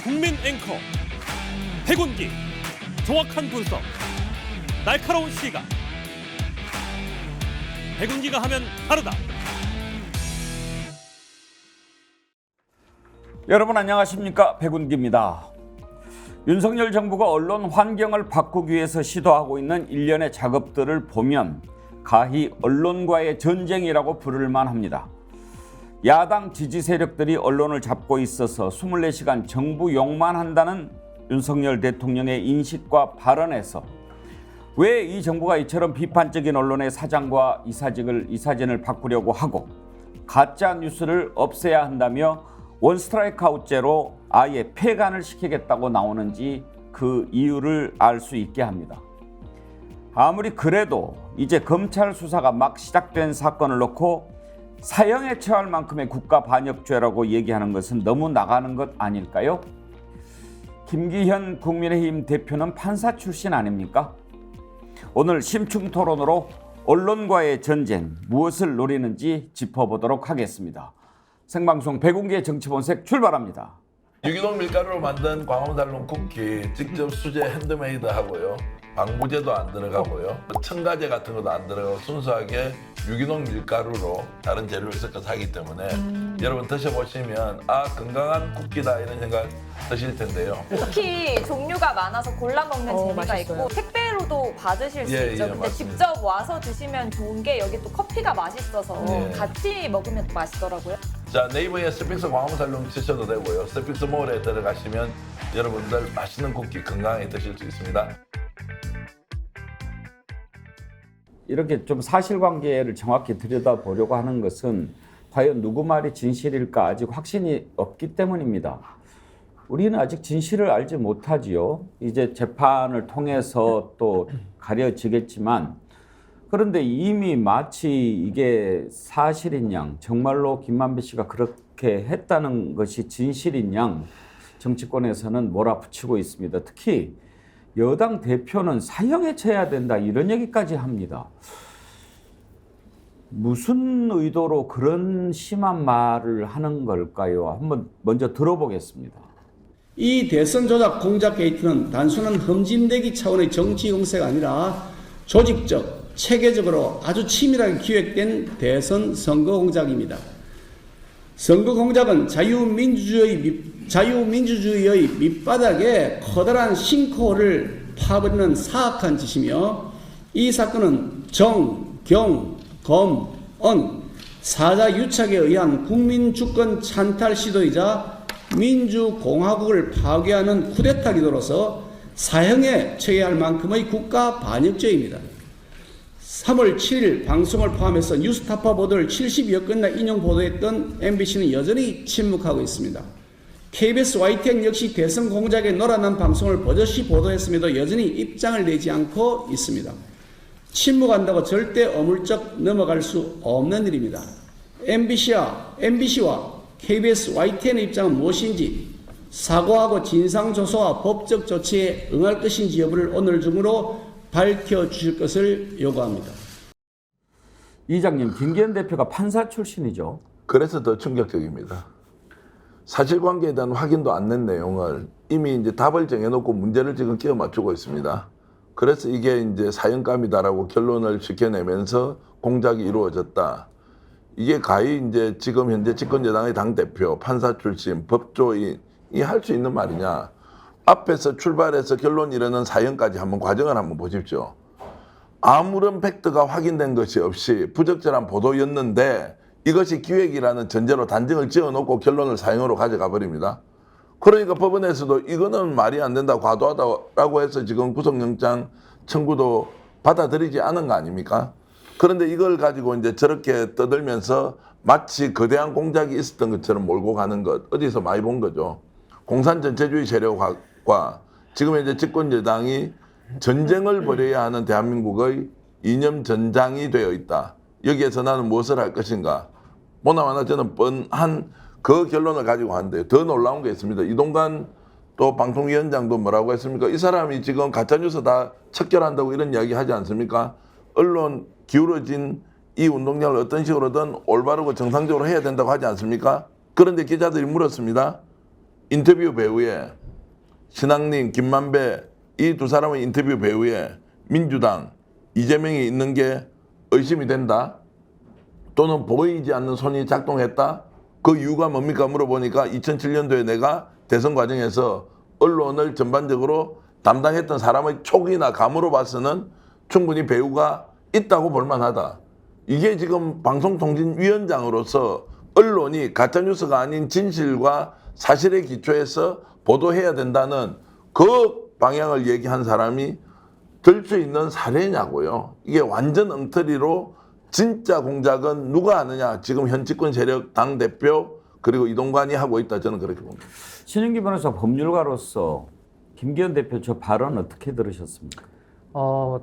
국민 앵커 백운기, 정확한 분석, 날카로운 시각. 백운기가 하면 다르다. 여러분 안녕하십니까? 백운기입니다. 윤석열 정부가 언론 환경을 바꾸기 위해서 시도하고 있는 일련의 작업들을 보면 가히 언론과의 전쟁이라고 부를 만합니다. 야당 지지 세력들이 언론을 잡고 있어서 24시간 정부 욕만 한다는 윤석열 대통령의 인식과 발언에서 왜 이 정부가 이처럼 비판적인 언론의 사장과 이사진을 바꾸려고 하고 가짜 뉴스를 없애야 한다며 원스트라이크 아웃제로 아예 폐간을 시키겠다고 나오는지 그 이유를 알 수 있게 합니다. 아무리 그래도 이제 검찰 수사가 막 시작된 사건을 놓고 사형에 처할 만큼의 국가 반역죄라고 얘기하는 것은 너무 나가는 것 아닐까요? 김기현 국민의힘 대표는 판사 출신 아닙니까? 오늘 심층 토론으로 언론과의 전쟁, 무엇을 노리는지 짚어보도록 하겠습니다. 생방송 백운기의 정치본색 출발합니다. 유기농 밀가루로 만든 광화문달롱 쿠키 직접 수제 핸드메이드 하고요. 방부제도 안 들어가고요. 첨가제 같은 것도 안 들어가고 순수하게 유기농 밀가루로 다른 재료를 섞어서 하기 때문에 여러분 드셔보시면 아 건강한 쿠키다 이런 생각 드실 텐데요. 쿠키 종류가 많아서 골라 먹는 재미가 맛있어요. 있고 택배로도 받으실 수 예, 있죠. 예, 근데 맞습니다. 직접 와서 드시면 좋은 게 여기 또 커피가 맛있어서 예. 같이 먹으면 또 맛있더라고요. 자 네이버에 스픽스 광화문달롱 치셔도 되고요. 스픽스 몰에 들어가시면 여러분들 맛있는 쿠키 건강하게 드실 수 있습니다. 이렇게 좀 사실관계를 정확히 들여다보려고 하는 것은 과연 누구 말이 진실일까 아직 확신이 없기 때문입니다. 우리는 아직 진실을 알지 못하지요. 이제 재판을 통해서 또 가려지겠지만 그런데 이미 마치 이게 사실인 양, 정말로 김만배 씨가 그렇게 했다는 것이 진실인 양 정치권에서는 몰아붙이고 있습니다. 특히 여당 대표는 사형에 처해야 된다 이런 얘기까지 합니다. 무슨 의도로 그런 심한 말을 하는 걸까요? 한번 먼저 들어보겠습니다. 이 대선 조작 공작 게이트는 단순한 흠집내기 차원의 정치 공세가 아니라 조직적, 체계적으로 아주 치밀하게 기획된 대선 선거 공작입니다. 선거 공작은 자유민주주의의 밑바닥에 커다란 싱크홀을 파버리는 사악한 짓이며 이 사건은 정, 경, 검, 언, 사자 유착에 의한 국민 주권 찬탈 시도이자 민주공화국을 파괴하는 쿠데타 기도로서 사형에 처해야 할 만큼의 국가 반역죄입니다. 3월 7일 방송을 포함해서 뉴스타파 보도를 70여 건이나 인용 보도했던 MBC는 여전히 침묵하고 있습니다. KBS YTN 역시 대선 공작에 놀아난 방송을 버젓이 보도했음에도 여전히 입장을 내지 않고 있습니다. 침묵한다고 절대 어물쩍 넘어갈 수 없는 일입니다. MBC와 KBS YTN의 입장은 무엇인지 사과하고 진상조사와 법적 조치에 응할 것인지 여부를 오늘 중으로 밝혀주실 것을 요구합니다. 이장님, 김기현 대표가 판사 출신이죠. 그래서 더 충격적입니다. 사실관계에 대한 확인도 안 낸 내용을 이미 이제 답을 정해놓고 문제를 지금 끼워 맞추고 있습니다. 그래서 이게 이제 사형감이다라고 결론을 지켜내면서 공작이 이루어졌다. 이게 가히 이제 지금 현재 집권여당의 당대표, 판사 출신, 법조인이 할 수 있는 말이냐. 앞에서 출발해서 결론 이르는 사형까지 한번 과정을 한번 보십시오. 아무런 팩트가 확인된 것이 없이 부적절한 보도였는데 이것이 기획이라는 전제로 단정을 지어놓고 결론을 사형으로 가져가 버립니다. 그러니까 법원에서도 이거는 말이 안 된다, 과도하다라고 해서 지금 구속영장 청구도 받아들이지 않은 거 아닙니까? 그런데 이걸 가지고 이제 저렇게 떠들면서 마치 거대한 공작이 있었던 것처럼 몰고 가는 것, 어디서 많이 본 거죠. 공산 전체주의 세력과 지금 이제 집권 여당이 전쟁을 벌여야 하는 대한민국의 이념 전장이 되어 있다. 여기에서 나는 무엇을 할 것인가? 보나마나 저는 뻔한 그 결론을 가지고 하는데 더 놀라운 게 있습니다. 이동관 또 방통위원장도 뭐라고 했습니까? 이 사람이 지금 가짜뉴스 다 척결한다고 이런 이야기 하지 않습니까? 언론 기울어진 이 운동량을 어떤 식으로든 올바르고 정상적으로 해야 된다고 하지 않습니까? 그런데 기자들이 물었습니다. 인터뷰 배후에 신학님, 김만배 이 두 사람의 인터뷰 배후에 민주당, 이재명이 있는 게 의심이 된다? 또는 보이지 않는 손이 작동했다? 그 이유가 뭡니까 물어보니까 2007년도에 내가 대선 과정에서 언론을 전반적으로 담당했던 사람의 촉이나 감으로 봐서는 충분히 배후가 있다고 볼 만하다. 이게 지금 방송통신위원장으로서 언론이 가짜뉴스가 아닌 진실과 사실에 기초해서 보도해야 된다는 그 방향을 얘기한 사람이 될 수 있는 사례냐고요. 이게 완전 엉터리로 진짜 공작은 누가 아느냐. 지금 현 집권 세력 당대표 그리고 이동관이 하고 있다. 저는 그렇게 봅니다. 신윤기 변호사 법률가로서 김기현 대표 저 발언 어떻게 들으셨습니까?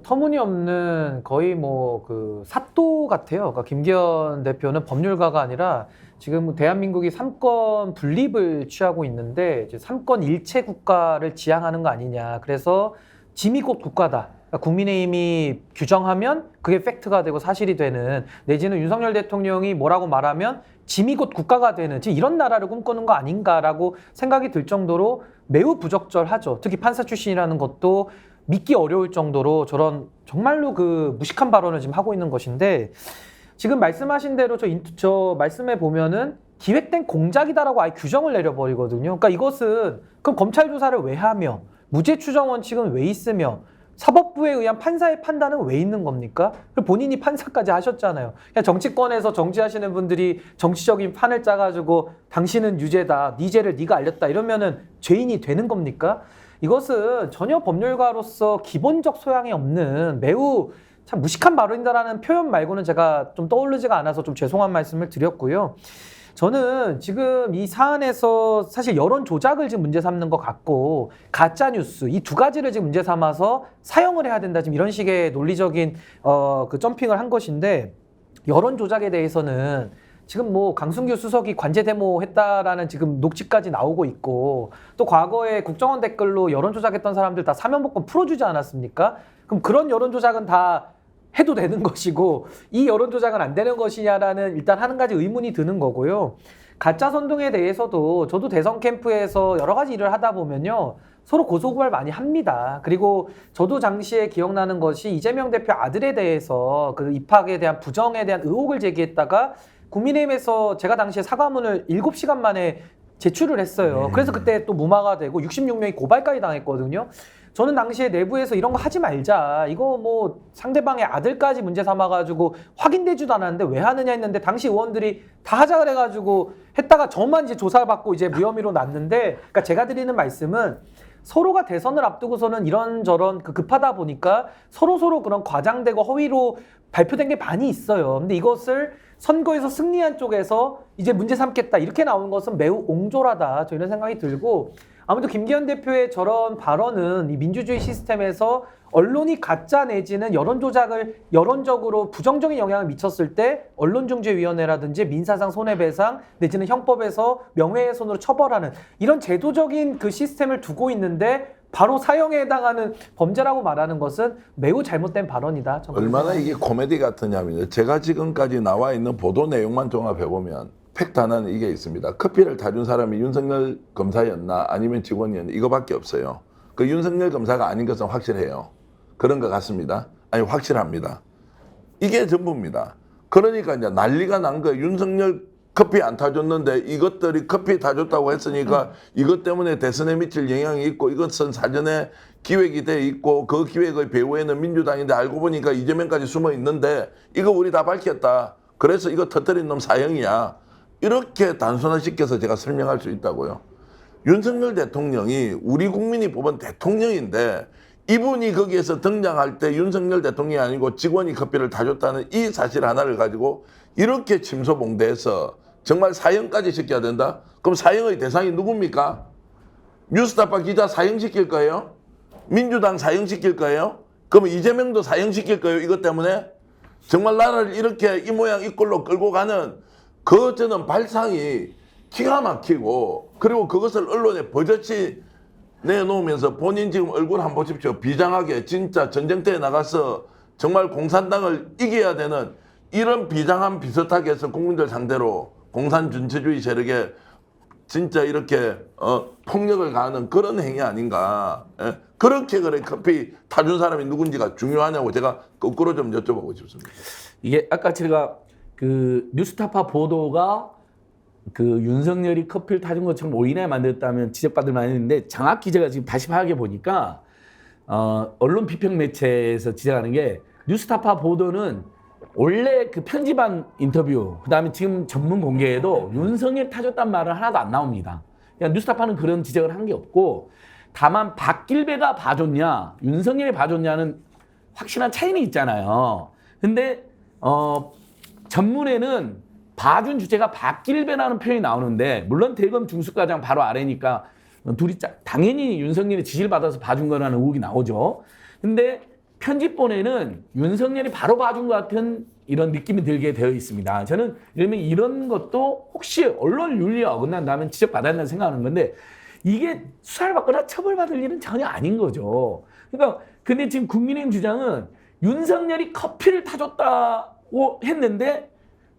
터무니없는 거의 뭐 그 사또 같아요. 그러니까 김기현 대표는 법률가가 아니라 지금 대한민국이 삼권 분립을 취하고 있는데 이제 삼권 일체 국가를 지향하는 거 아니냐. 그래서 짐이 곧 국가다. 그러니까 국민의힘이 규정하면 그게 팩트가 되고 사실이 되는, 내지는 윤석열 대통령이 뭐라고 말하면 짐이 곧 국가가 되는, 지금 이런 나라를 꿈꾸는 거 아닌가라고 생각이 들 정도로 매우 부적절하죠. 특히 판사 출신이라는 것도 믿기 어려울 정도로 저런 정말로 그 무식한 발언을 지금 하고 있는 것인데, 지금 말씀하신 대로 저 말씀에 보면은 기획된 공작이다라고 아예 규정을 내려버리거든요. 그러니까 이것은 그럼 검찰 조사를 왜 하며 무죄 추정 원칙은 왜 있으며 사법부에 의한 판사의 판단은 왜 있는 겁니까? 본인이 판사까지 하셨잖아요. 그냥 정치권에서 정치하시는 분들이 정치적인 판을 짜가지고 당신은 유죄다, 네 죄를 네가 알렸다 이러면은 죄인이 되는 겁니까? 이것은 전혀 법률가로서 기본적 소양이 없는 매우 참 무식한 발언이다라는 표현 말고는 제가 좀 떠오르지가 않아서 좀 죄송한 말씀을 드렸고요. 저는 지금 이 사안에서 사실 여론 조작을 지금 문제 삼는 것 같고 가짜 뉴스 이 두 가지를 지금 문제 삼아서 사형을 해야 된다, 지금 이런 식의 논리적인 그 점핑을 한 것인데, 여론 조작에 대해서는 지금 뭐 강승규 수석이 관제 데모 했다라는 지금 녹취까지 나오고 있고, 또 과거에 국정원 댓글로 여론 조작했던 사람들 다 사면복권 풀어주지 않았습니까? 그럼 그런 여론 조작은 다 해도 되는 것이고 이 여론 조작은 안 되는 것이냐라는 일단 한 가지 의문이 드는 거고요. 가짜 선동에 대해서도 저도 대선 캠프에서 여러 가지 일을 하다 보면요, 서로 고소고발 많이 합니다. 그리고 저도 당시에 기억나는 것이 이재명 대표 아들에 대해서 그 입학에 대한 부정에 대한 의혹을 제기했다가 국민의힘에서 제가 당시에 사과문을 7시간 만에 제출을 했어요. 그래서 그때 또 무마가 되고 66명이 고발까지 당했거든요. 저는 당시에 내부에서 이런 거 하지 말자, 이거 뭐 상대방의 아들까지 문제 삼아가지고 확인되지도 않았는데 왜 하느냐 했는데, 당시 의원들이 다 하자 그래가지고 했다가 저만 이제 조사를 받고 이제 무혐의로 났는데, 그러니까 제가 드리는 말씀은 서로가 대선을 앞두고서는 이런저런 급하다 보니까 서로 그런 과장되고 허위로 발표된 게 많이 있어요. 근데 이것을 선거에서 승리한 쪽에서 이제 문제 삼겠다 이렇게 나오는 것은 매우 옹졸하다, 저 이런 생각이 들고, 아무튼 김기현 대표의 저런 발언은 이 민주주의 시스템에서 언론이 가짜 내지는 여론 조작을 여론적으로 부정적인 영향을 미쳤을 때 언론중재위원회라든지 민사상 손해배상 내지는 형법에서 명예훼손으로 처벌하는 이런 제도적인 그 시스템을 두고 있는데 바로 사형에 해당하는 범죄라고 말하는 것은 매우 잘못된 발언이다. 얼마나 이게 코미디 같으냐면요, 제가 지금까지 나와 있는 보도 내용만 종합해보면 팩트 하나는 이게 있습니다. 커피를 타준 사람이 윤석열 검사였나 아니면 직원이었나 이거밖에 없어요. 그 윤석열 검사가 아닌 것은 확실해요. 그런 것 같습니다. 아니 확실합니다. 이게 전부입니다. 그러니까 이제 난리가 난 거예요. 윤석열 커피 안 타줬는데 이것들이 커피 타줬다고 했으니까 이것 때문에 대선에 미칠 영향이 있고 이것은 사전에 기획이 돼 있고 그 기획의 배후에는 민주당인데 알고 보니까 이재명까지 숨어 있는데 이거 우리 다 밝혔다. 그래서 이거 터뜨린 놈 사형이야. 이렇게 단순화시켜서 제가 설명할 수 있다고요. 윤석열 대통령이 우리 국민이 뽑은 대통령인데 이분이 거기에서 등장할 때 윤석열 대통령이 아니고 직원이 커피를 타줬다는 이 사실 하나를 가지고 이렇게 침소봉대해서 정말 사형까지 시켜야 된다? 그럼 사형의 대상이 누굽니까? 뉴스타파 기자 사형시킬 거예요? 민주당 사형시킬 거예요? 그럼 이재명도 사형시킬 거예요? 이것 때문에? 정말 나라를 이렇게 이 모양 이 꼴로 끌고 가는 그 저는 발상이 기가 막히고, 그리고 그것을 언론에 버젓이 내놓으면서 본인 지금 얼굴 한번 보십시오. 비장하게 진짜 전쟁터에 나가서 정말 공산당을 이겨야 되는 이런 비장한 비슷하게 해서 국민들 상대로 공산준체주의 세력에 진짜 이렇게 폭력을 가하는 그런 행위 아닌가. 예? 그렇게 그래 커피 타준 사람이 누군지가 중요하냐고 제가 거꾸로 좀 여쭤보고 싶습니다. 이게 아까 제가 그 뉴스타파 보도가 그 윤석열이 커피를 타준 것처럼 오인하게 만들었다면 지적받을 만했는데 정확히 제가 지금 다시 파악해 보니까 언론 비평 매체에서 지적하는 게 뉴스타파 보도는 원래 그 편집한 인터뷰 그다음에 지금 전문 공개에도 윤석열이 타줬단 말은 하나도 안 나옵니다. 그러니까 뉴스타파는 그런 지적을 한 게 없고 다만 박길배가 봐줬냐 윤석열이 봐줬냐는 확실한 차이는 있잖아요. 근데 전문에는 봐준 주체가 박길배라는 표현이 나오는데 물론 대검 중수과장 바로 아래니까 둘이 당연히 윤석열이 지시를 받아서 봐준 거라는 의혹이 나오죠. 근데 편집본에는 윤석열이 바로 봐준 것 같은 이런 느낌이 들게 되어 있습니다. 저는 이런 것도 혹시 언론 윤리에 어긋난다면 지적받았나 생각하는 건데 이게 수사를 받거나 처벌받을 일은 전혀 아닌 거죠. 그러니까 근데 지금 국민의힘 주장은 윤석열이 커피를 타줬다고 했는데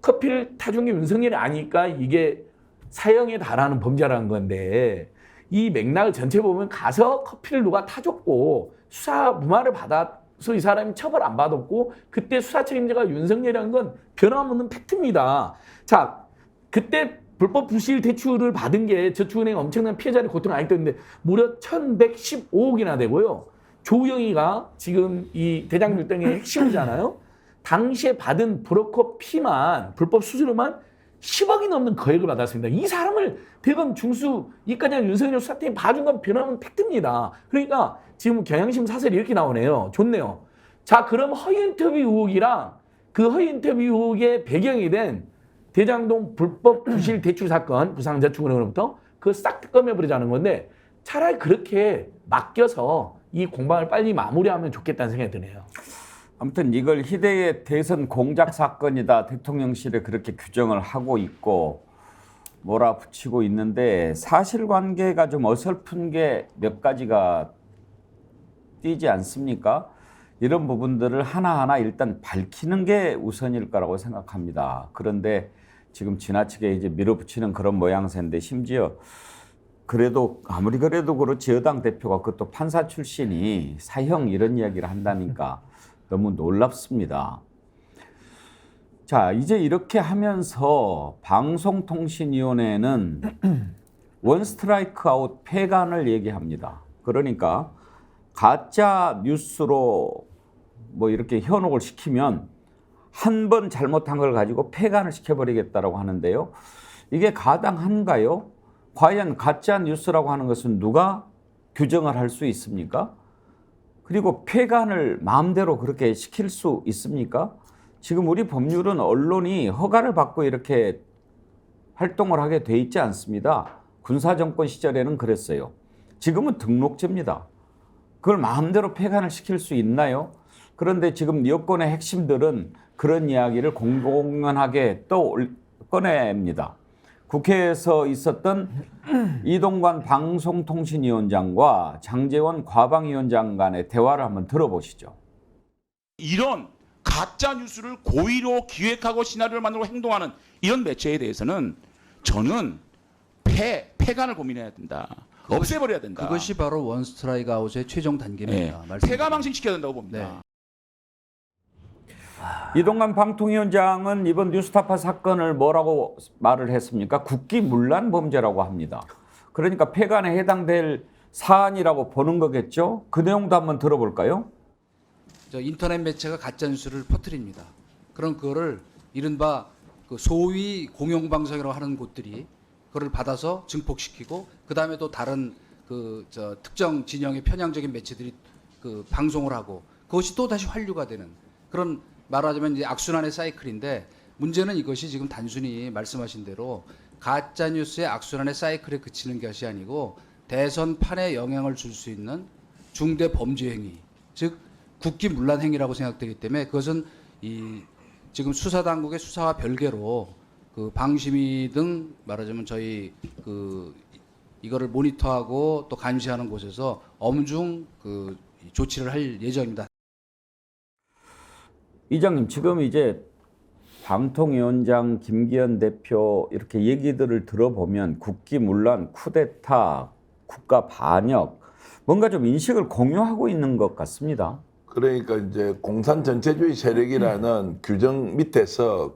커피를 타준 게 윤석열이 아니까 이게 사형에 달하는 범죄라는 건데 이 맥락을 전체 보면 가서 커피를 누가 타줬고 수사 무마를 받아서 이 사람이 처벌 안 받았고 그때 수사 책임자가 윤석열이라는 건 변함없는 팩트입니다. 자, 그때 불법 부실 대출을 받은 게 저축은행 엄청난 피해자를 고통을 많이 했는데 무려 1,115억이나 되고요. 조우영이가 지금 이 대장밀등의 핵심이잖아요. 당시에 받은 브로커 피만 불법 수수료만 10억이 넘는 거액을 받았습니다. 이 사람을 대검 중수 이까지 윤석열 수사팀이 봐준 건 변함없는 팩트입니다. 그러니까 지금 경향심 사설이 이렇게 나오네요. 좋네요. 자, 그럼 허위 인터뷰 의혹이랑 그 허위 인터뷰 의혹의 배경이 된 대장동 불법 부실 대출 사건 부산저축은행으로부터 그거 싹 ጥቀ어내버리자는 건데 차라리 그렇게 맡겨서 이 공방을 빨리 마무리하면 좋겠다는 생각이 드네요. 아무튼 이걸 희대의 대선 공작 사건이다 대통령실에 그렇게 규정을 하고 있고 몰아붙이고 있는데 사실관계가 좀 어설픈 게 몇 가지가 띄지 않습니까? 이런 부분들을 하나하나 일단 밝히는 게 우선일 거라고 생각합니다. 그런데 지금 지나치게 이제 밀어붙이는 그런 모양새인데 심지어 그래도 아무리 그래도 그렇지 여당 대표가 그것도 판사 출신이 사형 이런 이야기를 한다니까 너무 놀랍습니다. 자, 이제 이렇게 하면서 방송통신위원회는 원 스트라이크 아웃 폐간을 얘기합니다. 그러니까 가짜 뉴스로 뭐 이렇게 현혹을 시키면 한 번 잘못한 걸 가지고 폐간을 시켜버리겠다라고 하는데요. 이게 가당한가요? 과연 가짜 뉴스라고 하는 것은 누가 규정을 할 수 있습니까? 그리고 폐간을 마음대로 그렇게 시킬 수 있습니까? 지금 우리 법률은 언론이 허가를 받고 이렇게 활동을 하게 돼 있지 않습니다. 군사정권 시절에는 그랬어요. 지금은 등록제입니다. 그걸 마음대로 폐간을 시킬 수 있나요? 그런데 지금 여권의 핵심들은 그런 이야기를 공공연하게 또 꺼냅니다. 국회에서 있었던 이동관 방송통신위원장과 장제원 과방위원장 간의 대화를 한번 들어보시죠. 이런 가짜 뉴스를 고의로 기획하고 시나리오를 만들고 행동하는 이런 매체에 대해서는 저는 폐간을 고민해야 된다. 없애버려야 된다. 그것이 바로 원 스트라이크 아웃의 최종 단계입니다. 네. 폐가망신시켜야 된다고 봅니다. 네. 이동관 방통위원장은 이번 뉴스타파 사건을 뭐라고 말을 했습니까? 국기문란 범죄라고 합니다. 그러니까 폐간에 해당될 사안이라고 보는 거겠죠? 그 내용도 한번 들어볼까요? 인터넷 매체가 가짜 뉴스를 퍼뜨립니다. 그럼 그거를 이른바 그 소위 공영방송이라고 하는 곳들이 그걸 받아서 증폭시키고 그 다음에 또 다른 특정 진영의 편향적인 매체들이 그 방송을 하고 그것이 또 다시 환류가 되는 그런 말하자면 이제 악순환의 사이클인데 문제는 이것이 지금 단순히 말씀하신 대로 가짜 뉴스의 악순환의 사이클에 그치는 것이 아니고 대선판에 영향을 줄 수 있는 중대 범죄 행위, 즉 국기문란 행위라고 생각되기 때문에 그것은 지금 수사 당국의 수사와 별개로 그 방심위 등 말하자면 저희 이거를 모니터하고 또 감시하는 곳에서 엄중 조치를 할 예정입니다. 이장님, 지금 이제 방통위원장 김기현 대표 이렇게 얘기들을 들어보면 국기문란, 쿠데타, 국가 반역 뭔가 좀 인식을 공유하고 있는 것 같습니다. 그러니까 이제 공산 전체주의 세력이라는 규정 밑에서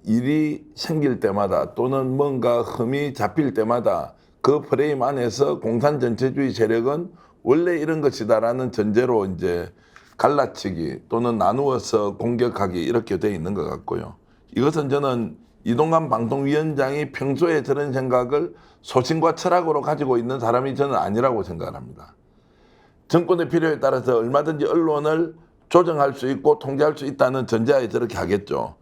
일이 생길 때마다 또는 뭔가 흠이 잡힐 때마다 그 프레임 안에서 공산 전체주의 세력은 원래 이런 것이다라는 전제로 이제 갈라치기 또는 나누어서 공격하기 이렇게 돼 있는 것 같고요. 이것은 저는 이동관 방통위원장이 평소에 저런 생각을 소신과 철학으로 가지고 있는 사람이 저는 아니라고 생각합니다. 정권의 필요에 따라서 얼마든지 언론을 조정할 수 있고 통제할 수 있다는 전제하에 저렇게 하겠죠.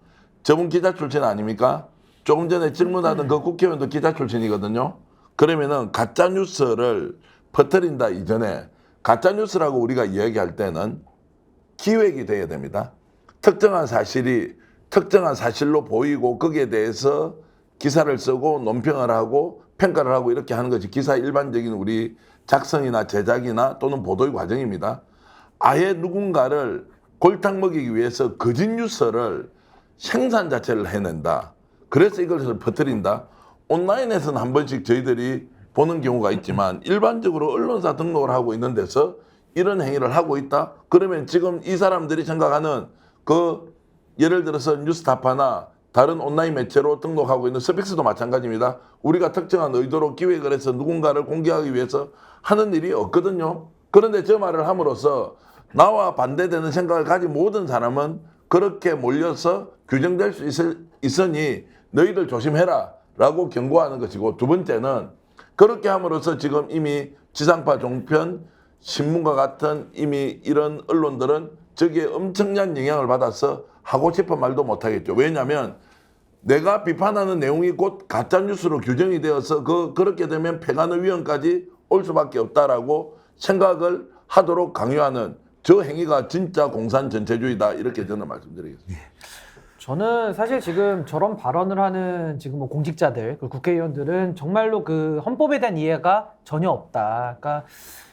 저분 기자 출신 아닙니까? 조금 전에 질문하던 그 국회의원도 기자 출신이거든요. 그러면은 가짜 뉴스를 퍼뜨린다 이전에 가짜 뉴스라고 우리가 이야기할 때는 기획이 돼야 됩니다. 특정한 사실이 특정한 사실로 보이고 거기에 대해서 기사를 쓰고 논평을 하고 평가를 하고 이렇게 하는 것이 기사의 일반적인 우리 작성이나 제작이나 또는 보도의 과정입니다. 아예 누군가를 골탕 먹이기 위해서 거짓 뉴스를 생산 자체를 해낸다. 그래서 이것을 퍼뜨린다. 온라인에서는 한 번씩 저희들이 보는 경우가 있지만 일반적으로 언론사 등록을 하고 있는 데서 이런 행위를 하고 있다. 그러면 지금 이 사람들이 생각하는 그 예를 들어서 뉴스타파나 다른 온라인 매체로 등록하고 있는 스픽스도 마찬가지입니다. 우리가 특정한 의도로 기획을 해서 누군가를 공개하기 위해서 하는 일이 없거든요. 그런데 저 말을 함으로써 나와 반대되는 생각을 가진 모든 사람은 그렇게 몰려서 규정될 수 있으니 너희들 조심해라 라고 경고하는 것이고, 두 번째는 그렇게 함으로써 지금 이미 지상파 종편 신문과 같은 이미 이런 언론들은 저기에 엄청난 영향을 받아서 하고 싶은 말도 못하겠죠. 왜냐하면 내가 비판하는 내용이 곧 가짜뉴스로 규정이 되어서 그렇게 되면 폐간의 위험까지 올 수밖에 없다라고 생각을 하도록 강요하는 저 행위가 진짜 공산 전체주의다, 이렇게 저는 말씀드리겠습니다. 저는 사실 지금 저런 발언을 하는 지금 뭐 공직자들, 그 국회의원들은 정말로 그 헌법에 대한 이해가 전혀 없다. 그러니까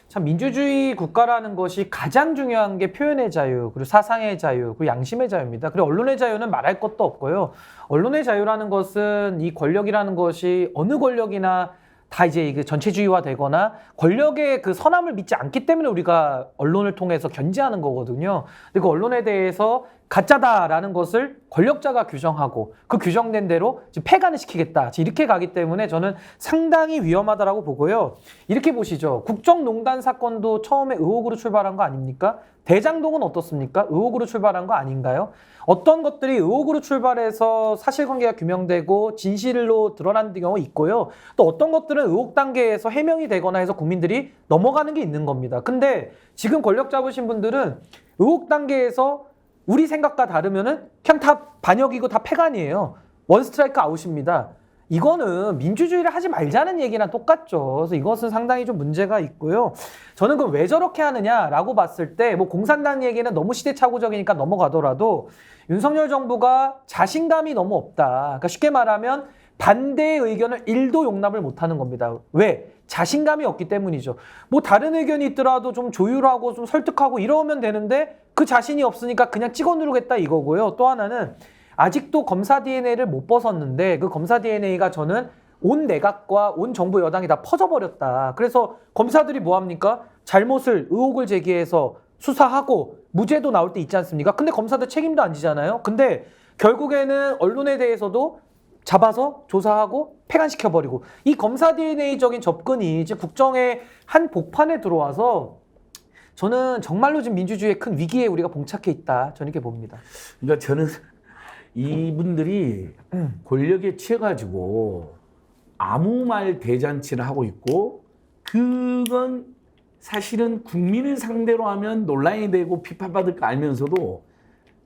참 민주주의 국가라는 것이 가장 중요한 게 표현의 자유, 그리고 사상의 자유, 그리고 양심의 자유입니다. 그리고 언론의 자유는 말할 것도 없고요. 언론의 자유라는 것은 이 권력이라는 것이 어느 권력이나 다 이제 이게 전체주의화 되거나 권력의 그 선함을 믿지 않기 때문에 우리가 언론을 통해서 견제하는 거거든요. 그리고 그 언론에 대해서 가짜다라는 것을 권력자가 규정하고 그 규정된 대로 폐간을 시키겠다, 이렇게 가기 때문에 저는 상당히 위험하다라고 보고요. 이렇게 보시죠. 국정농단 사건도 처음에 의혹으로 출발한 거 아닙니까? 대장동은 어떻습니까? 의혹으로 출발한 거 아닌가요? 어떤 것들이 의혹으로 출발해서 사실관계가 규명되고 진실로 드러나는 경우 있고요. 또 어떤 것들은 의혹 단계에서 해명이 되거나 해서 국민들이 넘어가는 게 있는 겁니다. 근데 지금 권력 잡으신 분들은 의혹 단계에서 우리 생각과 다르면은 그냥 다 반역이고 다 폐간이에요. 원 스트라이크 아웃입니다. 이거는 민주주의를 하지 말자는 얘기랑 똑같죠. 그래서 이것은 상당히 좀 문제가 있고요. 저는 그럼 왜 저렇게 하느냐라고 봤을 때 뭐 공산당 얘기는 너무 시대착오적이니까 넘어가더라도 윤석열 정부가 자신감이 너무 없다. 그러니까 쉽게 말하면 반대의 의견을 1도 용납을 못하는 겁니다. 왜? 자신감이 없기 때문이죠. 뭐 다른 의견이 있더라도 좀 조율하고 좀 설득하고 이러면 되는데 그 자신이 없으니까 그냥 찍어 누르겠다 이거고요. 또 하나는 아직도 검사 DNA를 못 벗었는데 그 검사 DNA가 저는 온 내각과 온 정부 여당이 다 퍼져버렸다. 그래서 검사들이 뭐합니까? 잘못을 의혹을 제기해서 수사하고 무죄도 나올 때 있지 않습니까? 근데 검사들 책임도 안 지잖아요. 근데 결국에는 언론에 대해서도 잡아서 조사하고 폐간시켜버리고, 이 검사 DNA적인 접근이 이제 국정의 한 복판에 들어와서 저는 정말로 지금 민주주의의 큰 위기에 우리가 봉착해 있다, 저는 이렇게 봅니다. 그러니까 저는 이분들이 권력에 취해가지고 아무 말 대잔치를 하고 있고, 그건 사실은 국민을 상대로 하면 논란이 되고 비판받을 거 알면서도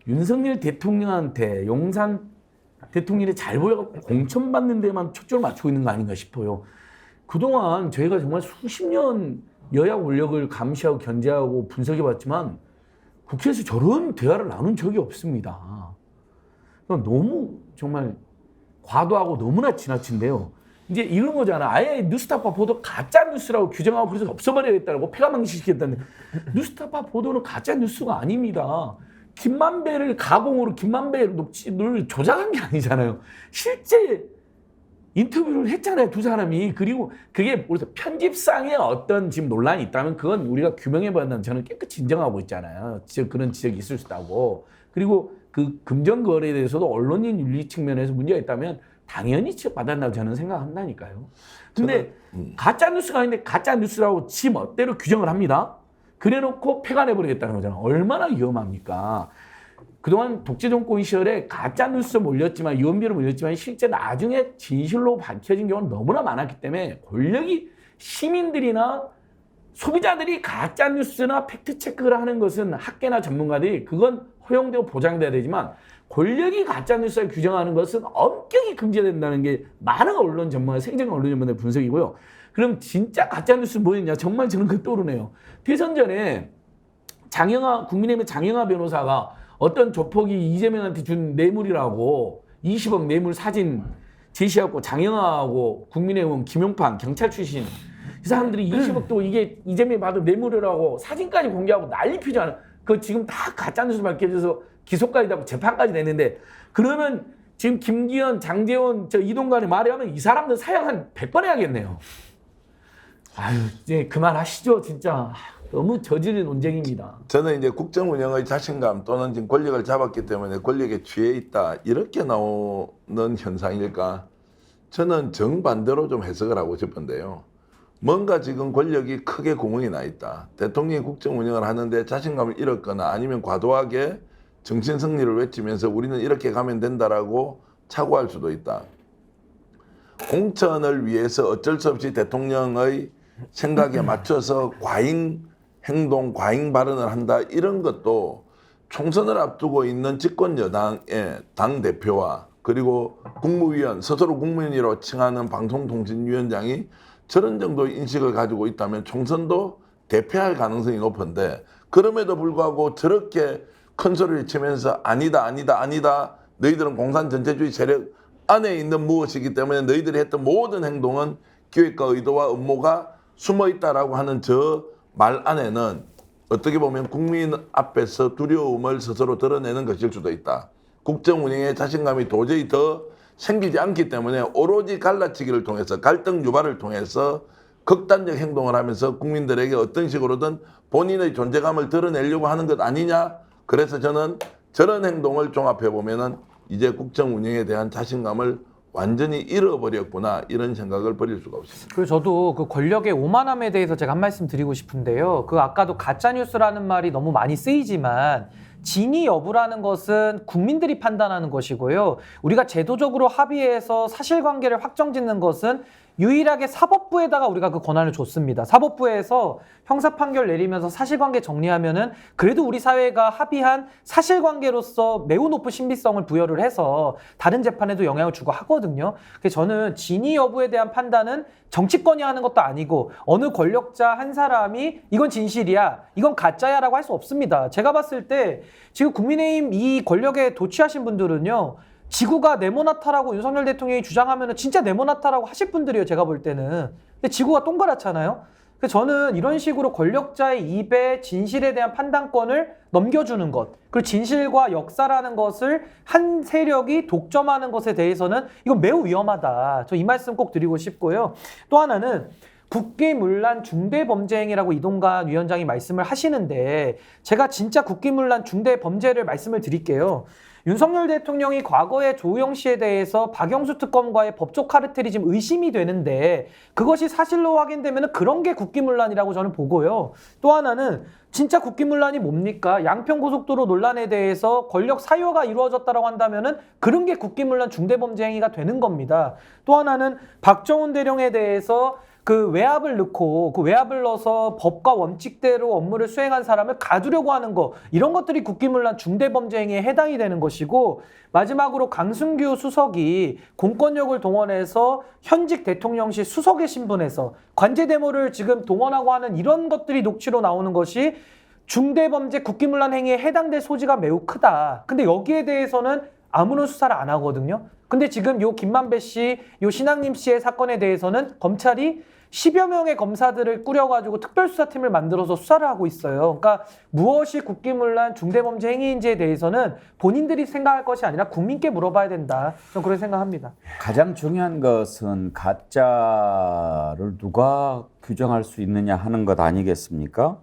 윤석열 대통령한테 용산 대통령이 잘 보여갖고 공천받는 데만 초점을 맞추고 있는 거 아닌가 싶어요. 그동안 저희가 정말 수십 년 여야 권력을 감시하고 견제하고 분석해봤지만 국회에서 저런 대화를 나눈 적이 없습니다. 너무 정말 과도하고 너무나 지나친데요. 이제 이런 거잖아. 아예 뉴스타파 보도 가짜 뉴스라고 규정하고 그래서 없애버려야겠다고 폐가망신시켰다는데 뉴스타파 보도는 가짜 뉴스가 아닙니다. 김만배를 가공으로 김만배 녹취를 조작한 게 아니잖아요. 실제 인터뷰를 했잖아요, 두 사람이. 그리고 그게 그래서 편집상에 어떤 지금 논란이 있다면 그건 우리가 규명해봐야 한다는 저는 깨끗이 인정하고 있잖아요. 그런 지적이 있을 수 있다고. 그리고 그 금전거래에 대해서도 언론인 윤리 측면에서 문제가 있다면 당연히 지적받았다고 저는 생각한다니까요. 근데 가짜뉴스가 아닌데 가짜뉴스라고 지 멋대로 규정을 합니다. 그래놓고 폐간해버리겠다는 거잖아요. 얼마나 위험합니까? 그동안 독재 정권 시절에 가짜뉴스 몰렸지만, 유언비어로 몰렸지만 실제 나중에 진실로 밝혀진 경우는 너무나 많았기 때문에 권력이 시민들이나 소비자들이 가짜뉴스나 팩트체크를 하는 것은 학계나 전문가들이 그건 허용되고 보장돼야 되지만 권력이 가짜뉴스를 규정하는 것은 엄격히 금지된다는 게 많은 언론 전문가, 생전 언론 전문가의 분석이고요. 그럼 진짜 가짜뉴스 뭐였냐? 정말 저는 그 떠오르네요. 대선 전에 국민의힘의 장영하 변호사가 어떤 조폭이 이재명한테 준 뇌물이라고 20억 뇌물 사진 제시하고 장영하하고 국민의힘 김용판 경찰 출신 이 사람들이 20억도 이게 이재명이 받은 뇌물이라고 사진까지 공개하고 난리 피잖아요. 그거 지금 다 가짜뉴스 밝혀져서 기소까지 하고 재판까지 됐는데 그러면 지금 김기현, 장제원, 이동관이 말하면 이 사람들 사형 한 100번 해야겠네요. 아유, 이제 그만하시죠, 진짜. 너무 저지른 논쟁입니다. 저는 이제 국정 운영의 자신감 또는 지금 권력을 잡았기 때문에 권력에 취해 있다 이렇게 나오는 현상일까? 저는 정반대로 좀 해석을 하고 싶은데요. 뭔가 지금 권력이 크게 구멍이 나 있다. 대통령이 국정 운영을 하는데 자신감을 잃었거나 아니면 과도하게 정신 승리를 외치면서 우리는 이렇게 가면 된다라고 착오할 수도 있다. 공천을 위해서 어쩔 수 없이 대통령의 생각에 맞춰서 과잉 행동, 과잉 발언을 한다. 이런 것도 총선을 앞두고 있는 집권 여당의 당대표와 그리고 국무위원, 스스로 국무위원이라고 칭하는 방송통신위원장이 저런 정도의 인식을 가지고 있다면 총선도 대패할 가능성이 높은데 그럼에도 불구하고 저렇게 큰 소리를 치면서 아니다, 아니다, 아니다. 너희들은 공산전체주의 세력 안에 있는 무엇이기 때문에 너희들이 했던 모든 행동은 기획과 의도와 음모가 숨어 있다라고 하는 저 말 안에는 어떻게 보면 국민 앞에서 두려움을 스스로 드러내는 것일 수도 있다. 국정 운영에 자신감이 도저히 더 생기지 않기 때문에 오로지 갈라치기를 통해서 갈등 유발을 통해서 극단적 행동을 하면서 국민들에게 어떤 식으로든 본인의 존재감을 드러내려고 하는 것 아니냐. 그래서 저는 저런 행동을 종합해 보면은 이제 국정 운영에 대한 자신감을 완전히 잃어버렸구나 이런 생각을 버릴 수가 없습니다. 그리고 저도 그 권력의 오만함에 대해서 제가 한 말씀 드리고 싶은데요. 그 아까도 가짜뉴스라는 말이 너무 많이 쓰이지만 진위 여부라는 것은 국민들이 판단하는 것이고요. 우리가 제도적으로 합의해서 사실관계를 확정짓는 것은 유일하게 사법부에다가 우리가 그 권한을 줬습니다. 사법부에서 형사 판결 내리면서 사실관계 정리하면은 그래도 우리 사회가 합의한 사실관계로서 매우 높은 신비성을 부여를 해서 다른 재판에도 영향을 주고 하거든요. 그래서 저는 진위 여부에 대한 판단은 정치권이 하는 것도 아니고 어느 권력자 한 사람이 이건 진실이야, 이건 가짜야라고 할 수 없습니다. 제가 봤을 때 지금 국민의힘 이 권력에 도취하신 분들은요. 지구가 네모나타라고 윤석열 대통령이 주장하면 진짜 네모나타라고 하실 분들이에요. 제가 볼 때는. 근데 지구가 동그랗잖아요. 그래서 저는 이런 식으로 권력자의 입에 진실에 대한 판단권을 넘겨주는 것, 그리고 진실과 역사라는 것을 한 세력이 독점하는 것에 대해서는 이건 매우 위험하다. 저 이 말씀 꼭 드리고 싶고요. 또 하나는 국기문란 중대범죄행위라고 이동관 위원장이 말씀을 하시는데 제가 진짜 국기문란 중대범죄를 말씀을 드릴게요. 윤석열 대통령이 과거에 조우영 씨에 대해서 박영수 특검과의 법적 카르텔이 지금 의심이 되는데 그것이 사실로 확인되면 그런 게 국기문란이라고 저는 보고요. 또 하나는 진짜 국기문란이 뭡니까? 양평고속도로 논란에 대해서 권력 사유가 이루어졌다고 한다면 그런 게 국기문란 중대범죄 행위가 되는 겁니다. 또 하나는 박정훈 대령에 대해서 그 외압을 넣고 그 외압을 넣어서 법과 원칙대로 업무를 수행한 사람을 가두려고 하는 거, 이런 것들이 국기문란 중대범죄 행위에 해당이 되는 것이고, 마지막으로 강승규 수석이 공권력을 동원해서 현직 대통령실 수석의 신분에서 관제대모를 지금 동원하고 하는 이런 것들이 녹취로 나오는 것이 중대범죄 국기문란 행위에 해당될 소지가 매우 크다. 근데 여기에 대해서는 아무런 수사를 안 하거든요. 근데 지금 요 김만배 씨, 요 신학님 씨의 사건에 대해서는 검찰이 10여 명의 검사들을 꾸려가지고 특별수사팀을 만들어서 수사를 하고 있어요. 그러니까 무엇이 국기문란 중대범죄 행위인지에 대해서는 본인들이 생각할 것이 아니라 국민께 물어봐야 된다. 저는 그렇게 생각합니다. 가장 중요한 것은 가짜를 누가 규정할 수 있느냐 하는 것 아니겠습니까?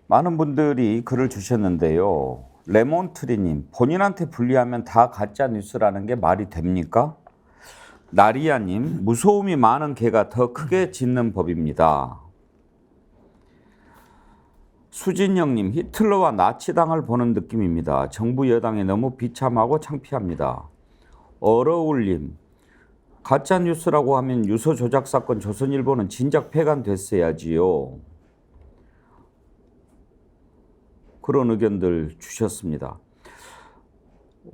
많은 분들이 글을 주셨는데요. 레몬트리님, 본인한테 불리하면 다 가짜 뉴스라는 게 말이 됩니까? 나리아님, 무서움이 많은 개가 더 크게 짖는 법입니다. 수진영님, 히틀러와 나치당을 보는 느낌입니다. 정부 여당이 너무 비참하고 창피합니다. 어러울님, 가짜 뉴스라고 하면 유서 조작 사건 조선일보는 진작 폐간됐어야지요. 그런 의견들 주셨습니다.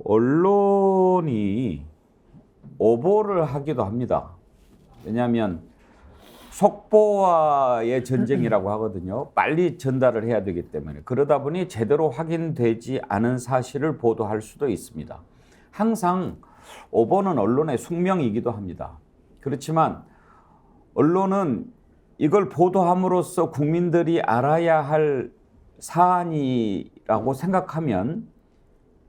언론이 오보를 하기도 합니다. 왜냐하면 속보와의 전쟁이라고 하거든요. 빨리 전달을 해야 되기 때문에. 그러다 보니 제대로 확인되지 않은 사실을 보도할 수도 있습니다. 항상 오보는 언론의 숙명이기도 합니다. 그렇지만 언론은 이걸 보도함으로써 국민들이 알아야 할 사안이라고 생각하면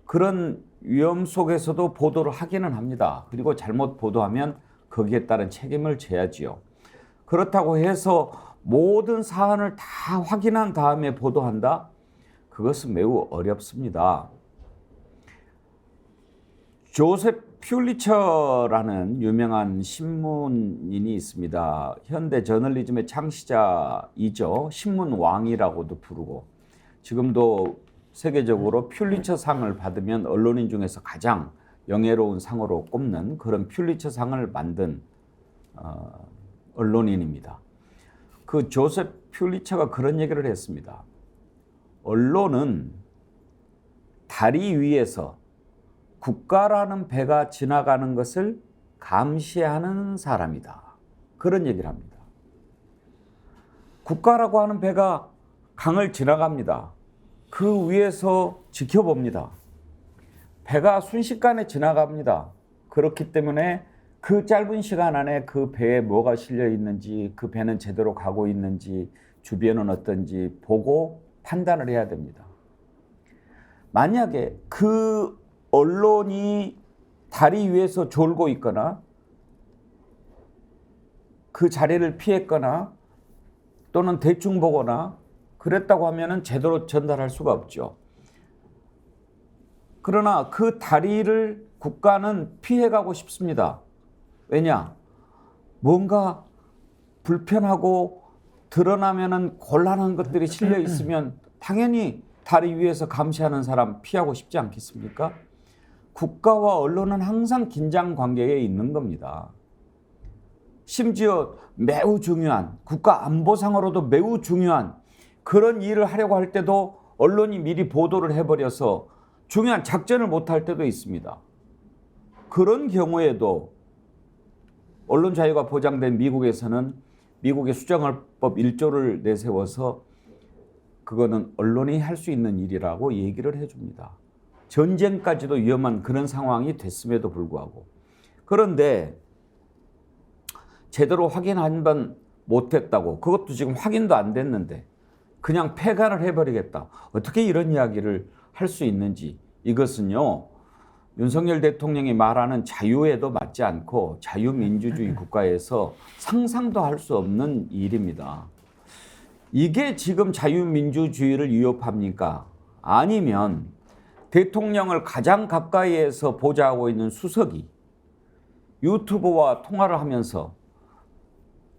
그런 위험 속에서도 보도를 하기는 합니다. 그리고 잘못 보도하면 거기에 따른 책임을 져야지요. 그렇다고 해서 모든 사안을 다 확인한 다음에 보도한다? 그것은 매우 어렵습니다. 조셉 퓰리처라는 유명한 신문인이 있습니다. 현대 저널리즘의 창시자이죠. 신문왕이라고도 부르고 지금도 세계적으로 퓰리처 상을 받으면 언론인 중에서 가장 영예로운 상으로 꼽는 그런 퓰리처 상을 만든 언론인입니다. 그 조셉 퓰리처가 그런 얘기를 했습니다. 언론은 다리 위에서 국가라는 배가 지나가는 것을 감시하는 사람이다. 그런 얘기를 합니다. 국가라고 하는 배가 강을 지나갑니다. 그 위에서 지켜봅니다. 배가 순식간에 지나갑니다. 그렇기 때문에 그 짧은 시간 안에 그 배에 뭐가 실려 있는지, 그 배는 제대로 가고 있는지, 주변은 어떤지 보고 판단을 해야 됩니다. 만약에 그 언론이 다리 위에서 졸고 있거나 그 자리를 피했거나 또는 대충 보거나 그랬다고 하면은 제대로 전달할 수가 없죠. 그러나 그 다리를 국가는 피해가고 싶습니다. 왜냐? 뭔가 불편하고 드러나면은 곤란한 것들이 실려 있으면 당연히 다리 위에서 감시하는 사람 피하고 싶지 않겠습니까? 국가와 언론은 항상 긴장 관계에 있는 겁니다. 심지어 매우 중요한 국가 안보상으로도 매우 중요한 그런 일을 하려고 할 때도 언론이 미리 보도를 해버려서 중요한 작전을 못할 때도 있습니다. 그런 경우에도 언론 자유가 보장된 미국에서는 미국의 수정헌법 1조를 내세워서 그거는 언론이 할 수 있는 일이라고 얘기를 해줍니다. 전쟁까지도 위험한 그런 상황이 됐음에도 불구하고. 그런데 제대로 확인 한 번 못했다고, 그것도 지금 확인도 안 됐는데 그냥 폐간을 해버리겠다. 어떻게 이런 이야기를 할 수 있는지, 이것은요 윤석열 대통령이 말하는 자유에도 맞지 않고 자유민주주의 국가에서 상상도 할 수 없는 일입니다. 이게 지금 자유민주주의를 위협합니까? 아니면 대통령을 가장 가까이에서 보좌하고 있는 수석이 유튜브와 통화를 하면서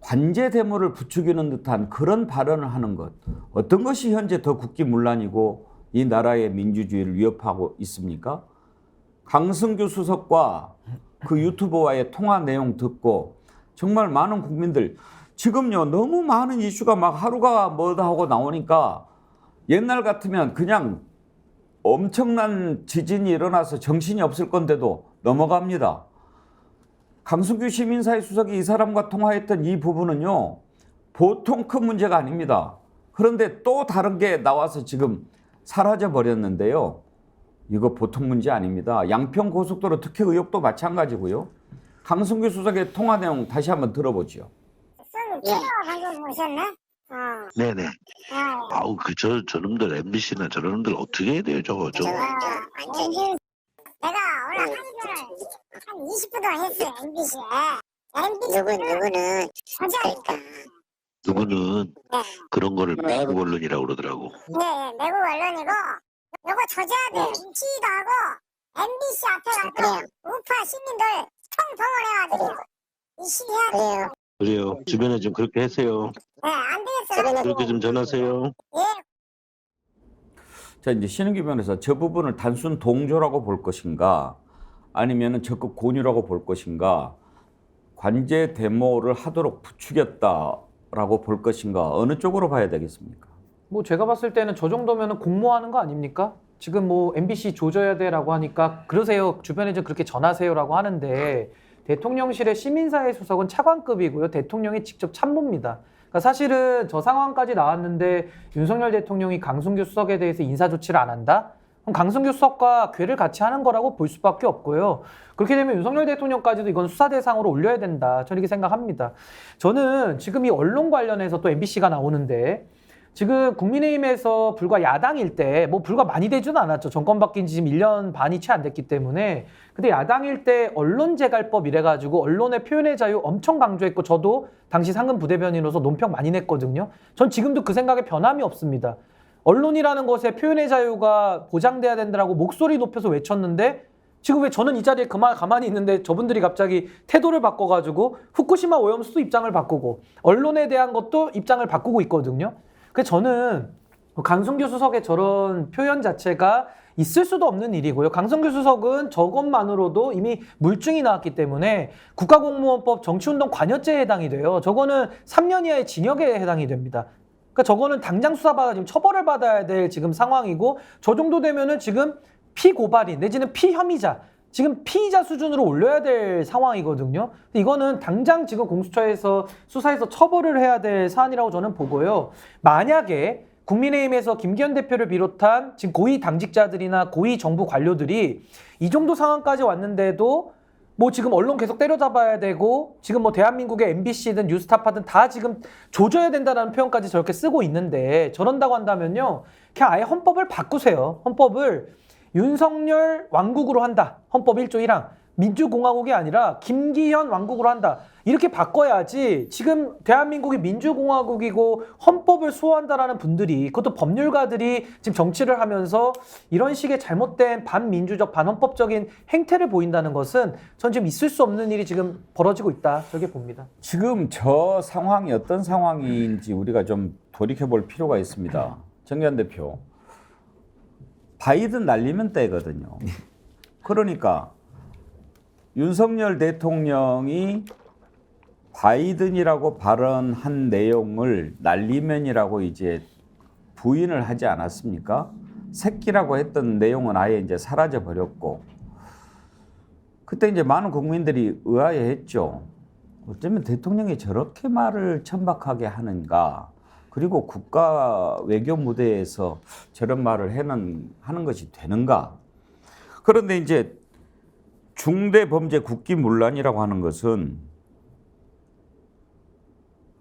관제 대모를 부추기는 듯한 그런 발언을 하는 것, 어떤 것이 현재 더 국기문란이고 이 나라의 민주주의를 위협하고 있습니까? 강승규 수석과 그 유튜버와의 통화 내용 듣고 정말 많은 국민들 지금요 너무 많은 이슈가 막 하루가 뭐다 하고 나오니까 옛날 같으면 그냥 엄청난 지진이 일어나서 정신이 없을 건데도 넘어갑니다. 강승규 시민사회 수석이 이 사람과 통화했던 이 부분은요 보통 큰 문제가 아닙니다. 그런데 또 다른 게 나와서 지금 사라져 버렸는데요. 이거 보통 문제 아닙니다. 양평고속도로 특혜 의혹도 마찬가지고요. 강승규 수석의 통화 내용 다시 한번 들어보죠. 수원 방금 오셨나? 네네. 아우 저놈들 MBC나 저놈들 어떻게 해야 돼요 저거. 완전히 내가 오늘 한의견을 한 20분 동안 했어요 MBC에. 누구는 그러니까 누구는 그런 거를 매국 언론이라고 그러더라고. 네, 내국 언론이고 요거 조져야 돼요. 김치도 하고 MBC 앞에 가서 우파 시민들 총동원해가지고 이 시기 해야 돼요. 그래요. 주변에 좀 그렇게 하세요. 네, 안 되겠어요. 그렇게 좀 전하세요. 예. 자, 이제 신은기 변호사, 저 부분을 단순 동조라고 볼 것인가, 아니면 적극 권유라고 볼 것인가, 관제 데모를 하도록 부추겼다라고 볼 것인가, 어느 쪽으로 봐야 되겠습니까? 뭐 제가 봤을 때는 저 정도면 공모하는 거 아닙니까? 지금 뭐 MBC 조져야 돼라고 하니까 그러세요. 주변에 좀 그렇게 전하세요라고 하는데 대통령실의 시민사회 수석은 차관급이고요. 대통령이 직접 참모입니다. 그러니까 사실은 저 상황까지 나왔는데 윤석열 대통령이 강승규 수석에 대해서 인사조치를 안 한다? 그럼 강승규 수석과 궤를 같이 하는 거라고 볼 수밖에 없고요. 그렇게 되면 윤석열 대통령까지도 이건 수사 대상으로 올려야 된다. 저는 이렇게 생각합니다. 저는 지금 이 언론 관련해서 또 MBC가 나오는데 지금 국민의힘에서 불과 야당일 때, 뭐 불과 많이 되지는 않았죠. 정권 바뀐 지 지금 1년 반이 채 안 됐기 때문에. 근데 야당일 때 언론재갈법 이래가지고 언론의 표현의 자유 엄청 강조했고 저도 당시 상근 부대변인으로서 논평 많이 냈거든요. 전 지금도 그 생각에 변함이 없습니다. 언론이라는 것에 표현의 자유가 보장돼야 된다라고 목소리 높여서 외쳤는데 지금 왜 저는 이 자리에 가만히 있는데 저분들이 갑자기 태도를 바꿔가지고 후쿠시마 오염수도 입장을 바꾸고 언론에 대한 것도 입장을 바꾸고 있거든요. 그래서 저는 강승규 수석의 저런 표현 자체가 있을 수도 없는 일이고요. 강승규 수석은 저것만으로도 이미 물증이 나왔기 때문에 국가공무원법 정치운동 관여죄에 해당이 돼요. 저거는 3년 이하의 징역에 해당이 됩니다. 그러니까 저거는 당장 수사받아 지금 처벌을 받아야 될 지금 상황이고 저 정도 되면은 지금 피고발인 내지는 피혐의자 지금 피의자 수준으로 올려야 될 상황이거든요. 이거는 당장 지금 공수처에서 수사해서 처벌을 해야 될 사안이라고 저는 보고요. 만약에 국민의힘에서 김기현 대표를 비롯한 지금 고위 당직자들이나 고위 정부 관료들이 이 정도 상황까지 왔는데도 뭐 지금 언론 계속 때려잡아야 되고 지금 뭐 대한민국의 MBC든 뉴스타파든 다 지금 조져야 된다는 표현까지 저렇게 쓰고 있는데 저런다고 한다면요. 그냥 아예 헌법을 바꾸세요. 헌법을 윤석열 왕국으로 한다. 헌법 1조 1항. 민주공화국이 아니라 김기현 왕국으로 한다. 이렇게 바꿔야지 지금 대한민국이 민주공화국이고 헌법을 수호한다라는 분들이 그것도 법률가들이 지금 정치를 하면서 이런 식의 잘못된 반민주적 반헌법적인 행태를 보인다는 것은 전 지금 있을 수 없는 일이 지금 벌어지고 있다. 저렇게 봅니다. 지금 저 상황이 어떤 상황인지 우리가 좀 돌이켜볼 필요가 있습니다. 정의원 대표. 바이든 날리면 때거든요. 그러니까 윤석열 대통령이 바이든이라고 발언한 내용을 날리면이라고 이제 부인을 하지 않았습니까? 새끼라고 했던 내용은 아예 이제 사라져 버렸고 그때 이제 많은 국민들이 의아해했죠. 어쩌면 대통령이 저렇게 말을 천박하게 하는가? 그리고 국가 외교 무대에서 저런 말을 하는 것이 되는가? 그런데 이제 중대범죄 국기문란이라고 하는 것은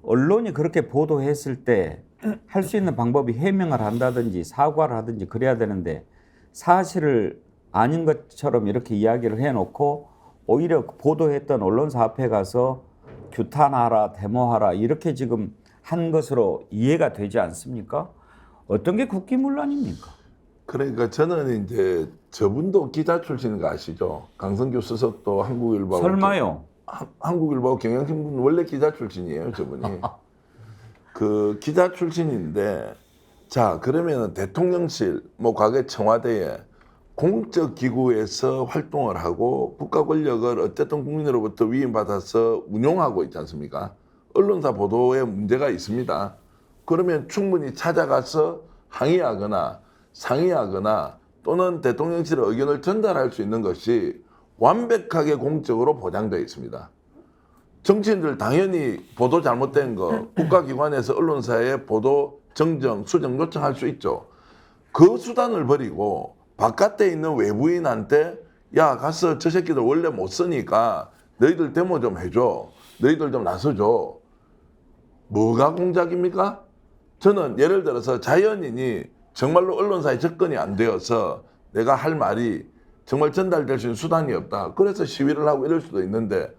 언론이 그렇게 보도했을 때 할 수 있는 방법이 해명을 한다든지 사과를 하든지 그래야 되는데 사실을 아닌 것처럼 이렇게 이야기를 해놓고 오히려 보도했던 언론사 앞에 가서 규탄하라, 데모하라 이렇게 지금 한 것으로 이해가 되지 않습니까? 어떤 게 국기문란입니까? 그러니까 저는 이제 저분도 기자 출신인 거 아시죠? 강성규 수석도 한국일보 설마요? 한국일보 경향신문 원래 기자 출신이에요, 저분이. 그 기자 출신인데 자 그러면 대통령실 뭐 과거 청와대에 공적 기구에서 활동을 하고 국가 권력을 어쨌든 국민으로부터 위임받아서 운용하고 있지 않습니까? 언론사 보도에 문제가 있습니다. 그러면 충분히 찾아가서 항의하거나 상의하거나 또는 대통령실의 의견을 전달할 수 있는 것이 완벽하게 공적으로 보장되어 있습니다. 정치인들 당연히 보도 잘못된 거 국가기관에서 언론사에 보도 정정, 수정 요청할 수 있죠. 그 수단을 버리고 바깥에 있는 외부인한테 야 가서 저 새끼들 원래 못 쓰니까 너희들 데모 좀 해줘. 너희들 좀 나서줘. 뭐가 공작입니까? 저는 예를 들어서 자연인이 정말로 언론사에 접근이 안 되어서 내가 할 말이 정말 전달될 수 있는 수단이 없다. 그래서 시위를 하고 이럴 수도 있는데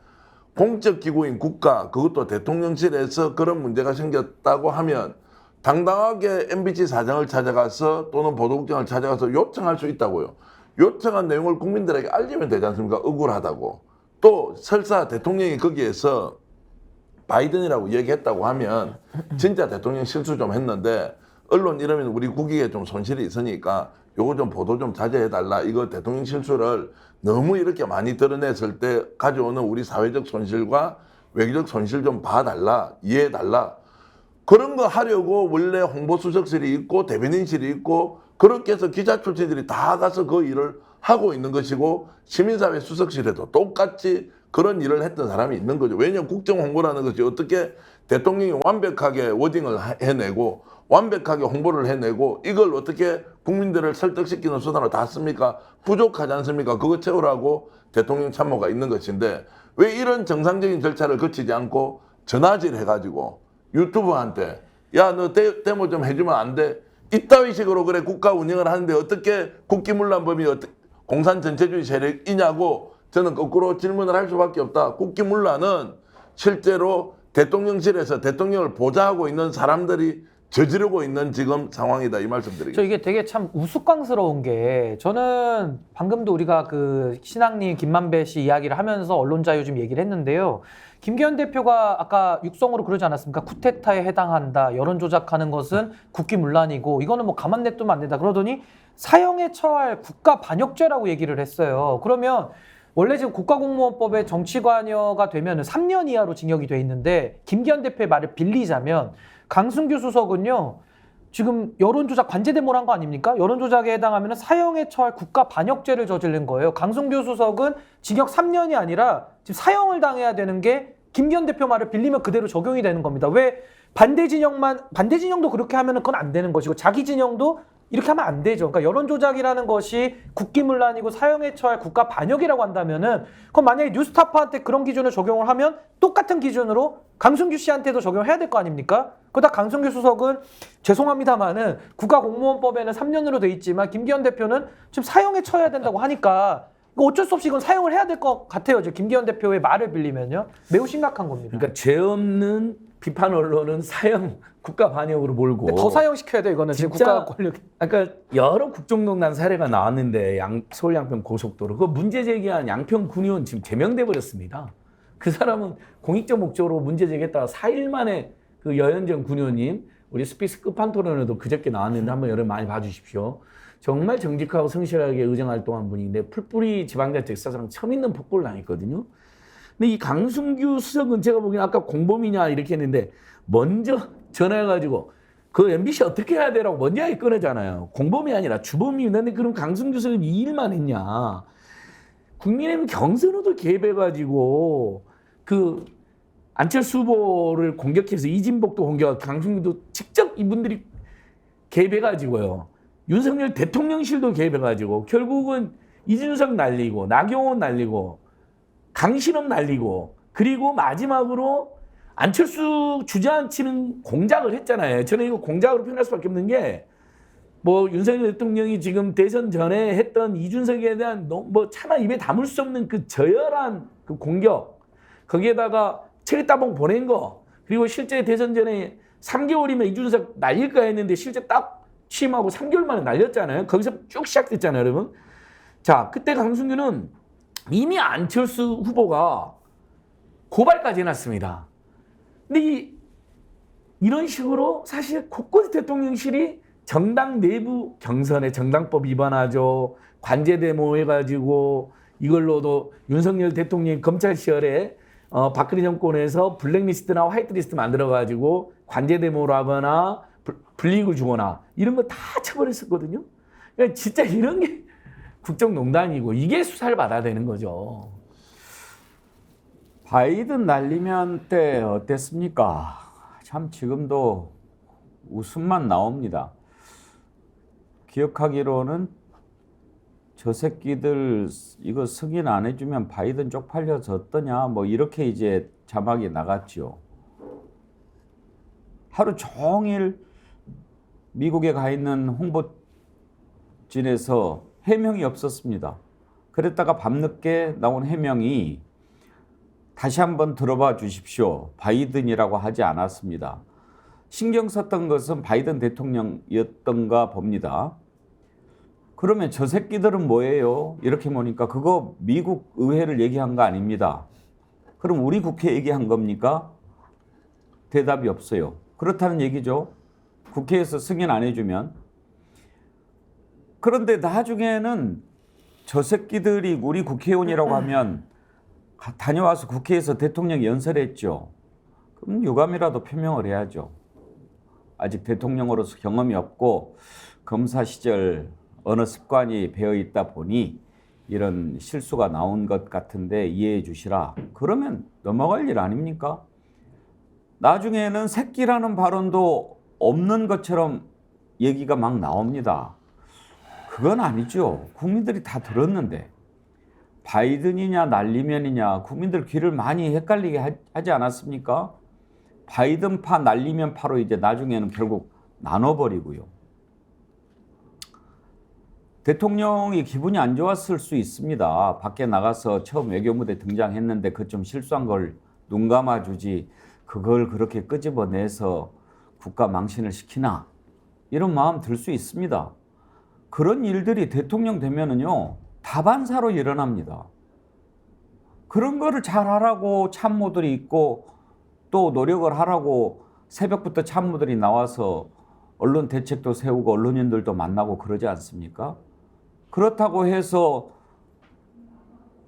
공적 기구인 국가, 그것도 대통령실에서 그런 문제가 생겼다고 하면 당당하게 MBC 사장을 찾아가서 또는 보도국장을 찾아가서 요청할 수 있다고요. 요청한 내용을 국민들에게 알리면 되지 않습니까? 억울하다고. 또 설사 대통령이 거기에서 바이든이라고 얘기했다고 하면 진짜 대통령 실수 좀 했는데 언론 이러면 우리 국익에 좀 손실이 있으니까 요거 좀 보도 좀 자제해달라. 이거 대통령 실수를 너무 이렇게 많이 드러냈을 때 가져오는 우리 사회적 손실과 외교적 손실 좀 봐달라. 이해해달라. 그런 거 하려고 원래 홍보수석실이 있고 대변인실이 있고 그렇게 해서 기자 출신들이 다 가서 그 일을 하고 있는 것이고 시민사회 수석실에도 똑같이 그런 일을 했던 사람이 있는 거죠. 왜냐하면 국정홍보라는 것이 어떻게 대통령이 완벽하게 워딩을 해내고 완벽하게 홍보를 해내고 이걸 어떻게 국민들을 설득시키는 수단으로 다 씁니까? 부족하지 않습니까? 그거 채우라고 대통령 참모가 있는 것인데 왜 이런 정상적인 절차를 거치지 않고 전화질 해가지고 유튜브한테 야 너 데모 좀 해주면 안 돼? 이따위 식으로 그래 국가 운영을 하는데 어떻게 국기문란범이 공산 전체주의 세력이냐고 저는 거꾸로 질문을 할 수밖에 없다. 국기문란은 실제로 대통령실에서 대통령을 보좌하고 있는 사람들이 저지르고 있는 지금 상황이다 이 말씀드리겠습니다. 저 이게 되게 참 우스꽝스러운 게 저는 방금도 우리가 그 신앙님 김만배 씨 이야기를 하면서 언론 자유 좀 얘기를 했는데요. 김기현 대표가 아까 육성으로 그러지 않았습니까? 쿠데타에 해당한다. 여론 조작하는 것은 국기문란이고 이거는 뭐 가만 냅두면 안 된다. 그러더니 사형에 처할 국가반역죄라고 얘기를 했어요. 그러면 원래 지금 국가공무원법에 정치관여가 되면 3년 이하로 징역이 돼 있는데 김기현 대표의 말을 빌리자면 강승규 수석은요. 지금 여론조작 관제대모를 한 거 아닙니까? 여론조작에 해당하면 사형에 처할 국가반역죄를 저지른 거예요. 강승규 수석은 징역 3년이 아니라 지금 사형을 당해야 되는 게 김기현 대표 말을 빌리면 그대로 적용이 되는 겁니다. 왜 반대 진영도 그렇게 하면 그건 안 되는 것이고 자기 진영도 이렇게 하면 안 되죠. 그러니까 여론조작이라는 것이 국기문란이고 사형에 처할 국가반역이라고 한다면은 그럼 만약에 뉴스타파한테 그런 기준을 적용을 하면 똑같은 기준으로 강승규 씨한테도 적용해야 될 거 아닙니까? 그러다 강승규 수석은 죄송합니다만은 국가공무원법에는 3년으로 돼 있지만 김기현 대표는 지금 사형에 처해야 된다고 하니까 어쩔 수 없이 이건 사용을 해야 될 것 같아요. 지금 김기현 대표의 말을 빌리면요. 매우 심각한 겁니다. 그러니까 죄 없는 비판 언론은 사형 국가 반역으로 몰고 더 사형시켜야 돼 이거는 지금 국가 권력. 그러니까 여러 국정농단 사례가 나왔는데 서울 양평 고속도로 그 문제 제기한 양평 군의원 지금 제명돼 버렸습니다. 그 사람은 공익적 목적으로 문제 제기했다가 4일 만에 그 여현정 군의원님 우리 스피스 끝판 토론에도 그저께 나왔는데 한번 여러분 많이 봐주십시오. 정말 정직하고 성실하게 의정활동한 분인데 풀뿌리 지방자치 역사상 처음 있는 폭로를 당했거든요. 근데 이 강승규 수석은 제가 보기엔 아까 공범이냐 이렇게 했는데 먼저 전화해가지고 그 MBC 어떻게 해야 되라고 먼저 하게 꺼내잖아요. 공범이 아니라 주범이. 근데 그럼 강승규 수석은 이 일만 했냐. 국민의힘 경선에도 개입해가지고 그 안철수 후보를 공격해서 이진복도 공격하고 강승규도 직접 이분들이 개입해가지고요. 윤석열 대통령실도 개입해가지고 결국은 이준석 날리고 나경원 날리고 강신업 날리고 그리고 마지막으로 안철수 주저앉히는 공작을 했잖아요. 저는 이거 공작으로 표현할 수밖에 없는 게 뭐 윤석열 대통령이 지금 대선 전에 했던 이준석에 대한 뭐 차마 입에 담을 수 없는 그 저열한 그 공격 거기에다가 체리따봉 보낸 거 그리고 실제 대선 전에 3개월이면 이준석 날릴까 했는데 실제 딱 취임하고 3개월 만에 날렸잖아요. 거기서 쭉 시작됐잖아요, 여러분. 자, 그때 강승규는 이미 안철수 후보가 고발까지 해놨습니다. 근데 이런 식으로 사실 곳곳 대통령실이 정당 내부 경선에 정당법 위반하죠. 관제대모 해가지고 이걸로도 윤석열 대통령이 검찰 시절에 박근혜 정권에서 블랙리스트나 화이트리스트 만들어가지고 관제대모를 하거나 불이익을 주거나 이런 거 다 처벌했었거든요. 그러니까 진짜 이런 게 국정농단이고 이게 수사를 받아야 되는 거죠. 바이든 날리면 때 어땠습니까? 참 지금도 웃음만 나옵니다. 기억하기로는 저 새끼들 이거 승인 안 해주면 바이든 쪽팔려서 어떠냐 뭐 이렇게 이제 자막이 나갔죠. 하루 종일 미국에 가 있는 홍보진에서 해명이 없었습니다. 그랬다가 밤늦게 나온 해명이 다시 한번 들어봐 주십시오. 바이든이라고 하지 않았습니다. 신경 썼던 것은 바이든 대통령이었던가 봅니다. 그러면 저 새끼들은 뭐예요? 이렇게 보니까 그거 미국 의회를 얘기한 거 아닙니다. 그럼 우리 국회 얘기한 겁니까? 대답이 없어요. 그렇다는 얘기죠. 국회에서 승인 안 해주면. 그런데 나중에는 저 새끼들이 우리 국회의원이라고 하면 다녀와서 국회에서 대통령 연설했죠. 그럼 유감이라도 표명을 해야죠. 아직 대통령으로서 경험이 없고 검사 시절 어느 습관이 배어 있다 보니 이런 실수가 나온 것 같은데 이해해 주시라. 그러면 넘어갈 일 아닙니까? 나중에는 새끼라는 발언도 없는 것처럼 얘기가 막 나옵니다. 그건 아니죠. 국민들이 다 들었는데. 바이든이냐 날리면이냐 국민들 귀를 많이 헷갈리게 하지 않았습니까? 바이든파 날리면파로 이제 나중에는 결국 나눠버리고요. 대통령이 기분이 안 좋았을 수 있습니다. 밖에 나가서 처음 외교무대 등장했는데 그 좀 실수한 걸 눈 감아주지 그걸 그렇게 끄집어내서 국가 망신을 시키나 이런 마음 들 수 있습니다. 그런 일들이 대통령 되면은요 다반사로 일어납니다. 그런 거를 잘 하라고 참모들이 있고 또 노력을 하라고 새벽부터 참모들이 나와서 언론 대책도 세우고 언론인들도 만나고 그러지 않습니까? 그렇다고 해서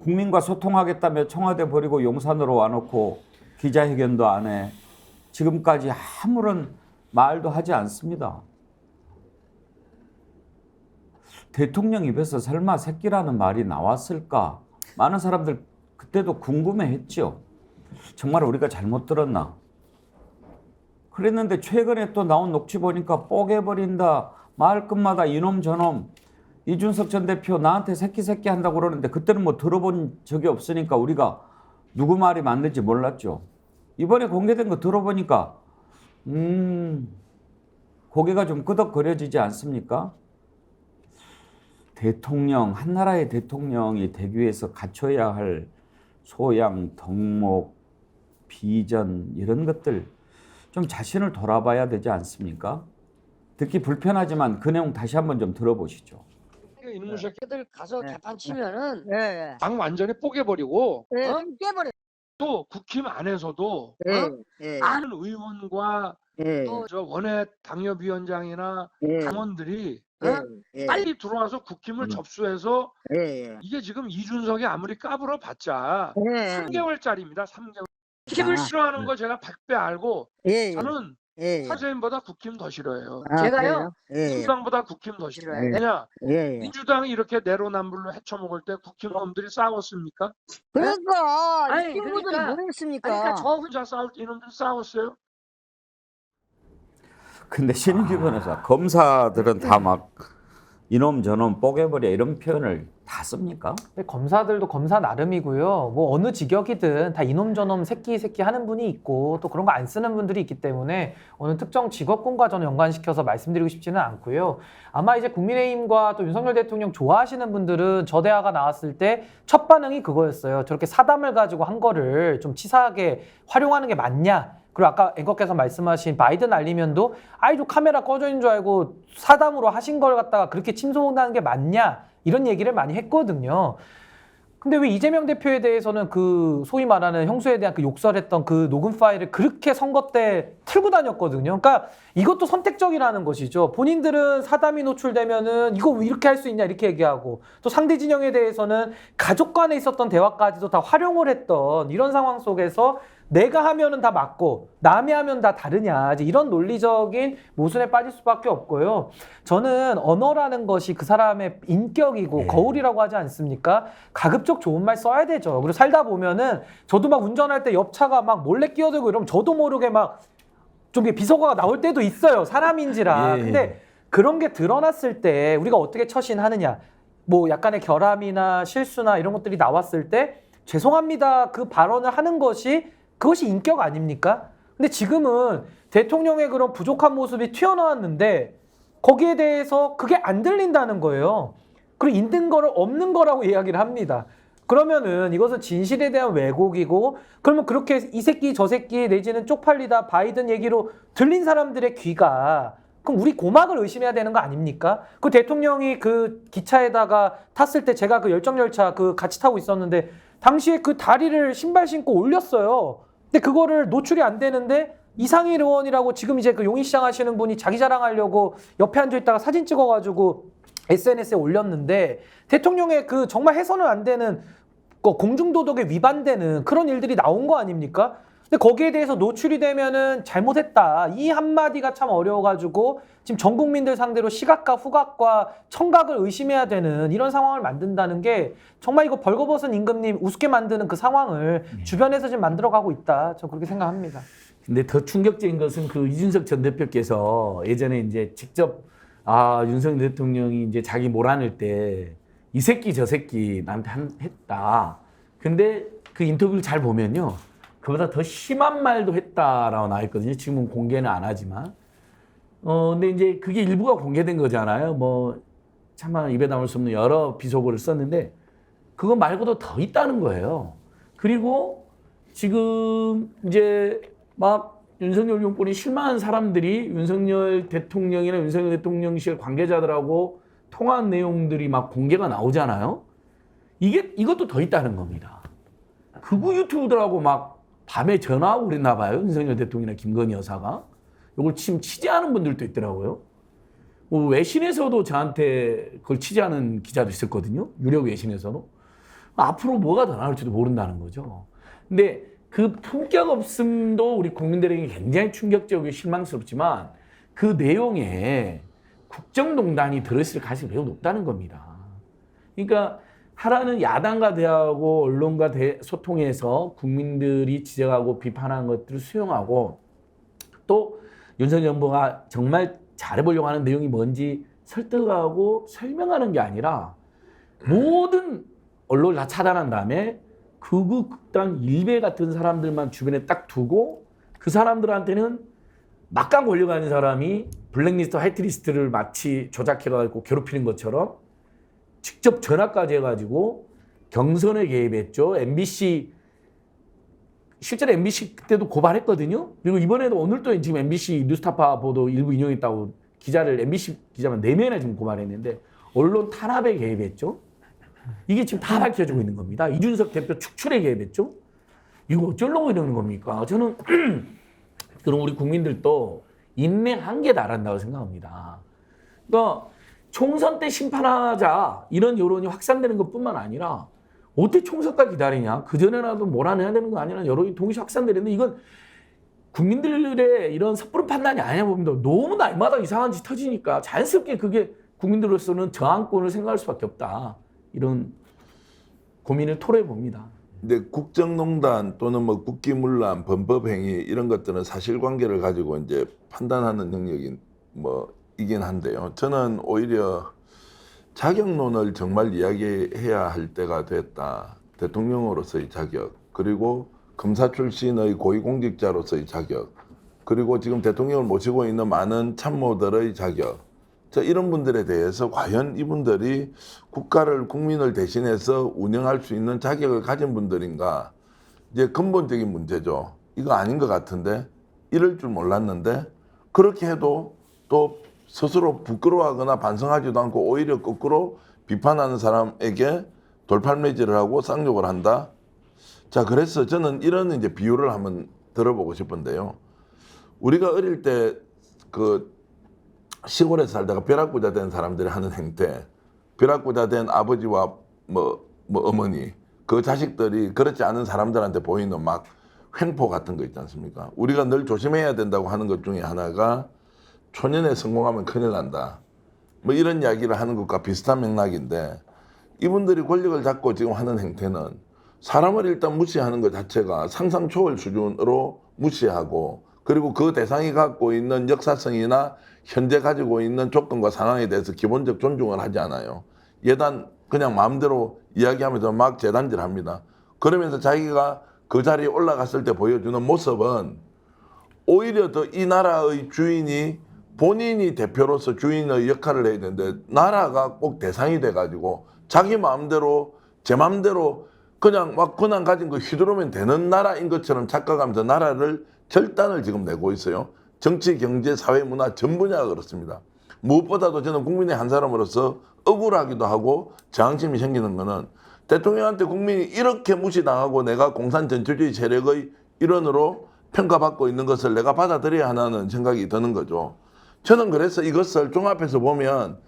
국민과 소통하겠다며 청와대 버리고 용산으로 와놓고 기자회견도 안 해. 지금까지 아무런 말도 하지 않습니다. 대통령 입에서 설마 새끼라는 말이 나왔을까? 많은 사람들 그때도 궁금해했죠. 정말 우리가 잘못 들었나? 그랬는데 최근에 또 나온 녹취 보니까 뽀개버린다. 말끝마다 이놈 저놈. 이준석 전 대표 나한테 새끼 한다고 그러는데 그때는 뭐 들어본 적이 없으니까 우리가 누구 말이 맞는지 몰랐죠. 이번에 공개된 거 들어보니까 고개가 좀 끄덕거려지지 않습니까? 대통령, 한 나라의 대통령이 되기 위해서 갖춰야 할 소양, 덕목, 비전 이런 것들 좀 자신을 돌아봐야 되지 않습니까? 듣기 불편하지만 그 내용 다시 한번 좀 들어보시죠. 이놈의 새끼들 가서 네. 재판 치면은 네. 당 완전히 뽀개버리고 네. 어? 깨버려. 또 국힘 안에서도 네. 어? 네. 많은 의원과 네. 또 저 원외 당협위원장이나 네. 당원들이 네. 어? 네. 빨리 들어와서 국힘을 접수해서 네. 이게 지금 이준석이 아무리 까불어 봤자 네. 3개월짜리입니다. 3개월. 국힘을 싫어하는 거 제가 100배 알고 예. 저는 예. 선생님보다 국힘 더 싫어해요. 아, 제가요? 그래요? 예. 민주당보다 국힘 더 싫어해요. 예. 왜냐? 예. 민주당이 이렇게 내로남불로 헤쳐먹을 때 국힘 놈들이 싸웠습니까? 그러니까 아니, 이 친구들이 그러니까- 뭐 했습니까? 그러니까 저 혼자 싸울 때 이놈들 싸웠어요? 근데 신인규 변호사 검사들은 다 막 이놈 저놈 뽀개버려 이런 표현을 다 씁니까? 근데 검사들도 검사 나름이고요. 뭐 어느 직역이든 다 이놈 저놈 새끼 하는 분이 있고 또 그런 거 안 쓰는 분들이 있기 때문에 어느 특정 직업군과 저는 연관시켜서 말씀드리고 싶지는 않고요. 아마 이제 국민의힘과 또 윤석열 대통령 좋아하시는 분들은 저 대화가 나왔을 때 첫 반응이 그거였어요. 저렇게 사담을 가지고 한 거를 좀 치사하게 활용하는 게 맞냐? 그리고 아까 앵커께서 말씀하신 바이든 알리면도 아이고 카메라 꺼져 있는 줄 알고 사담으로 하신 걸 갖다가 그렇게 침소문하는 게 맞냐? 이런 얘기를 많이 했거든요. 근데 왜 이재명 대표에 대해서는 그 소위 말하는 형수에 대한 그 욕설했던 그 녹음 파일을 그렇게 선거 때 틀고 다녔거든요. 그러니까 이것도 선택적이라는 것이죠. 본인들은 사담이 노출되면은 이거 왜 이렇게 할 수 있냐 이렇게 얘기하고 또 상대 진영에 대해서는 가족 간에 있었던 대화까지도 다 활용을 했던 이런 상황 속에서 내가 하면은 다 맞고 남이 하면 다 다르냐 이제 이런 논리적인 모순에 빠질 수밖에 없고요. 저는 언어라는 것이 그 사람의 인격이고 거울이라고 하지 않습니까? 가급적 좋은 말 써야 되죠. 그리고 살다 보면은 저도 막 운전할 때 옆차가 막 몰래 끼어들고 이러면 저도 모르게 막 좀 비속어가 나올 때도 있어요. 사람인지라. 근데 그런 게 드러났을 때 우리가 어떻게 처신하느냐. 뭐 약간의 결함이나 실수나 이런 것들이 나왔을 때 죄송합니다. 그 발언을 하는 것이 그것이 인격 아닙니까? 근데 지금은 대통령의 그런 부족한 모습이 튀어나왔는데 거기에 대해서 그게 안 들린다는 거예요. 그리고 있는 거를 없는 거라고 이야기를 합니다. 그러면은 이것은 진실에 대한 왜곡이고, 그러면 그렇게 이 새끼 저 새끼 내지는 쪽팔리다 바이든 얘기로 들린 사람들의 귀가, 그럼 우리 고막을 의심해야 되는 거 아닙니까? 그 대통령이 그 기차에다가 탔을 때 제가 그 열정열차 그 같이 타고 있었는데 당시에 그 다리를 신발 신고 올렸어요. 근데 그거를 노출이 안 되는데 이상일 의원이라고 지금 이제 그 용인시장 하시는 분이 자기 자랑하려고 옆에 앉아있다가 사진 찍어가지고 SNS에 올렸는데, 대통령의 그 정말 해서는 안 되는 공중도덕에 위반되는 그런 일들이 나온 거 아닙니까? 근데 거기에 대해서 노출이 되면은 잘못했다, 이 한마디가 참 어려워가지고 지금 전 국민들 상대로 시각과 후각과 청각을 의심해야 되는 이런 상황을 만든다는 게 정말 이거 벌거벗은 임금님 우습게 만드는 그 상황을 주변에서 지금 만들어가고 있다, 저 그렇게 생각합니다. 근데 더 충격적인 것은 그 이준석 전 대표께서 예전에 이제 직접 윤석열 대통령이 이제 자기 몰아낼 때 이 새끼 저 새끼 나한테 했다. 근데 그 인터뷰를 잘 보면요, 그보다 더 심한 말도 했다라고 나와 있거든요. 지금은 공개는 안 하지만. 근데 이제 그게 일부가 공개된 거잖아요. 뭐 차마 입에 담을 수 없는 여러 비속어를 썼는데 그거 말고도 더 있다는 거예요. 그리고 지금 이제 막 윤석열 용권이 실망한 사람들이 윤석열 대통령이나 윤석열 대통령실 관계자들하고 통화한 내용들이 막 공개가 나오잖아요. 이것도 더 있다는 겁니다. 극우 유튜브들하고 막 밤에 전화하고 그랬나 봐요. 윤석열 대통령이나 김건희 여사가. 이걸 지금 취재하는 분들도 있더라고요. 외신에서도 저한테 그걸 취재하는 기자도 있었거든요. 유력 외신에서도. 앞으로 뭐가 더 나올지도 모른다는 거죠. 근데 그 품격 없음도 우리 국민들에게 굉장히 충격적이고 실망스럽지만 그 내용에 국정농단이 들어있을 가능성이 매우 높다는 겁니다. 그러니까 하라는 야당과 대화하고 언론과 소통해서 국민들이 지적하고 비판하는 것들을 수용하고, 또 윤석열 정부가 정말 잘해보려고 하는 내용이 뭔지 설득하고 설명하는 게 아니라 모든 언론을 다 차단한 다음에 극우 극단 일베 같은 사람들만 주변에 딱 두고 그 사람들한테는 막강 권력 가진 사람이 블랙리스트, 화이트리스트를 마치 조작해가지고 괴롭히는 것처럼 직접 전화까지 해가지고 경선에 개입했죠. MBC, 실제로 MBC 그때도 고발했거든요. 그리고 이번에도 오늘도 지금 MBC 뉴스타파 보도 일부 인용했다고 기자를, MBC 기자만 4명이나 지금 고발했는데 언론 탄압에 개입했죠. 이게 지금 다 밝혀지고 있는 겁니다. 이준석 대표 축출에 개입했죠. 이거 어쩌려고 이러는 겁니까? 저는 그럼 우리 국민들도 인내 한계에 달한다고 생각합니다. 그러니까 총선 때 심판하자 이런 여론이 확산되는 것뿐만 아니라 어떻게 총선까지 기다리냐, 그전에라도 몰아내야 되는 거 아니냐 여론이 동시에 확산되는데, 이건 국민들의 이런 섣부른 판단이 아니냐 봅니다. 너무 날마다 이상한 짓 터지니까 자연스럽게 그게 국민들로서는 저항권을 생각할 수밖에 없다, 이런 고민을 토로해 봅니다. 근데 국정농단 또는 뭐 국기문란, 범법행위 이런 것들은 사실관계를 가지고 이제 판단하는 능력이 이긴 한데요. 저는 오히려 자격론을 정말 이야기해야 할 때가 됐다. 대통령으로서의 자격, 그리고 검사 출신의 고위공직자로서의 자격, 그리고 지금 대통령을 모시고 있는 많은 참모들의 자격, 이런 분들에 대해서 과연 이분들이 국가를, 국민을 대신해서 운영할 수 있는 자격을 가진 분들인가, 이제 근본적인 문제죠. 이거 아닌 것 같은데, 이럴 줄 몰랐는데, 그렇게 해도 또 스스로 부끄러워하거나 반성하지도 않고 오히려 거꾸로 비판하는 사람에게 돌팔매질을 하고 쌍욕을 한다. 자, 그래서 저는 이런 이제 비유를 한번 들어보고 싶은데요. 우리가 어릴 때 그 시골에 살다가 벼락부자 된 사람들이 하는 행태, 벼락부자 된 아버지와 어머니, 그 자식들이 그렇지 않은 사람들한테 보이는 막 횡포 같은 거 있지 않습니까? 우리가 늘 조심해야 된다고 하는 것 중에 하나가 초년에 성공하면 큰일 난다, 이런 이야기를 하는 것과 비슷한 맥락인데, 이분들이 권력을 잡고 지금 하는 행태는 사람을 일단 무시하는 것 자체가 상상 초월 수준으로 무시하고, 그리고 그 대상이 갖고 있는 역사성이나 현재 가지고 있는 조건과 상황에 대해서 기본적 존중을 하지 않아요. 예단 그냥 마음대로 이야기하면서 막 재단질합니다. 그러면서 자기가 그 자리에 올라갔을 때 보여주는 모습은 오히려 더 이 나라의 주인이 본인이 대표로서 주인의 역할을 해야 되는데 나라가 꼭 대상이 돼가지고 자기 마음대로 제 마음대로 그냥 막 권한 가진 거 휘두르면 되는 나라인 것처럼 착각하면서 나라를 결단을 지금 내고 있어요. 정치, 경제, 사회, 문화 전 분야가 그렇습니다. 무엇보다도 저는 국민의 한 사람으로서 억울하기도 하고 저항심이 생기는 거는 대통령한테 국민이 이렇게 무시당하고 내가 공산 전체주의 세력의 일원으로 평가받고 있는 것을 내가 받아들여야 하나는 생각이 드는 거죠. 저는 그래서 이것을 종합해서 보면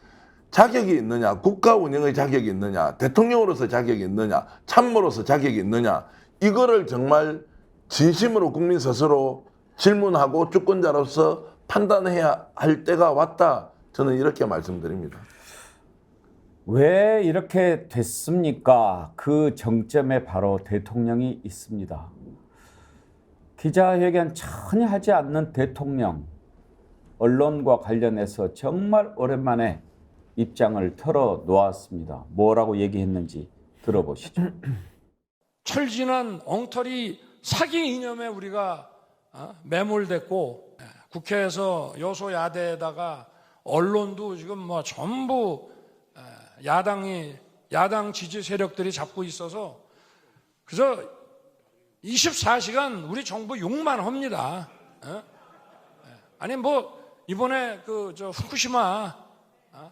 자격이 있느냐, 국가 운영의 자격이 있느냐, 대통령으로서 자격이 있느냐, 참모로서 자격이 있느냐, 이거를 정말 진심으로 국민 스스로 질문하고 주권자로서 판단해야 할 때가 왔다. 저는 이렇게 말씀드립니다. 왜 이렇게 됐습니까? 그 정점에 바로 대통령이 있습니다. 기자회견 전혀 하지 않는 대통령, 언론과 관련해서 정말 오랜만에 입장을 털어놓았습니다. 뭐라고 얘기했는지 들어보시죠. 철진한 엉터리 사기 이념에 우리가 매몰됐고 국회에서 여소야대에다가 언론도 지금 뭐 전부 야당 지지 세력들이 잡고 있어서 그래서 24시간 우리 정부 욕만 합니다. 아니 뭐 이번에 후쿠시마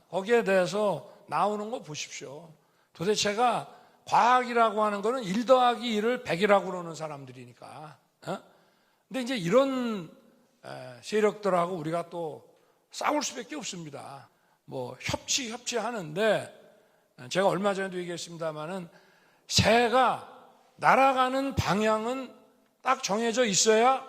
거기에 대해서 나오는 거 보십시오. 도대체가 과학이라고 하는 거는 1 더하기 1을 100이라고 그러는 사람들이니까. 근데 이제 이런 세력들하고 우리가 또 싸울 수밖에 없습니다. 뭐 협치하는데 제가 얼마 전에도 얘기했습니다마는 새가 날아가는 방향은 딱 정해져 있어야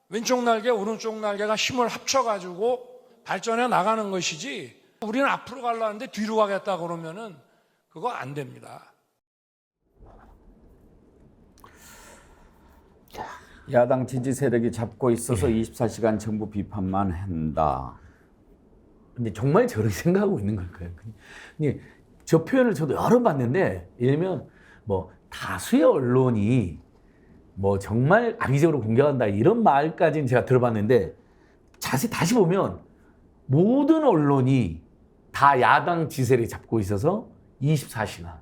왼쪽 날개, 오른쪽 날개가 힘을 합쳐가지고 발전해 나가는 것이지 우리는 앞으로 가려는데 뒤로 가겠다 그러면은 그거 안 됩니다. 야당 지지 세력이 잡고 있어서 24시간 정부 비판만 한다. 근데 정말 저렇게 생각하고 있는 걸까요? 근데 저 표현을 저도 여러 번 봤는데, 예를 들면 뭐 다수의 언론이 뭐 정말 악의적으로 공격한다 이런 말까지는 제가 들어봤는데, 자세히 다시 보면 모든 언론이 다 야당 지지세력이 잡고 있어서 24시간.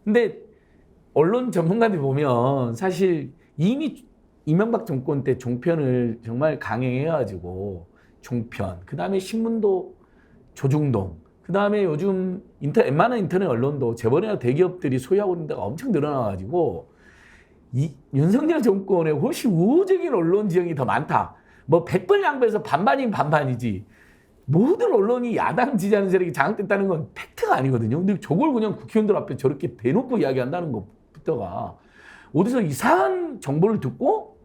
근데 언론 전문가들 보면 사실 이미 이명박 정권 때 종편을 정말 강행해가지고 종편, 그 다음에 신문도 조중동, 그 다음에 요즘 웬만한 인터넷 언론도 재벌이나 대기업들이 소유하고 있는 데가 엄청 늘어나가지고 이 윤석열 정권에 훨씬 우호적인 언론 지형이 더 많다. 뭐 100번 양보해서 반반이면 반반이지. 모든 언론이 야당 지지하는 세력이 장악됐다는 건 팩트가 아니거든요. 근데 저걸 그냥 국회의원들 앞에 저렇게 대놓고 이야기한다는 것부터가 어디서 이상한 정보를 듣고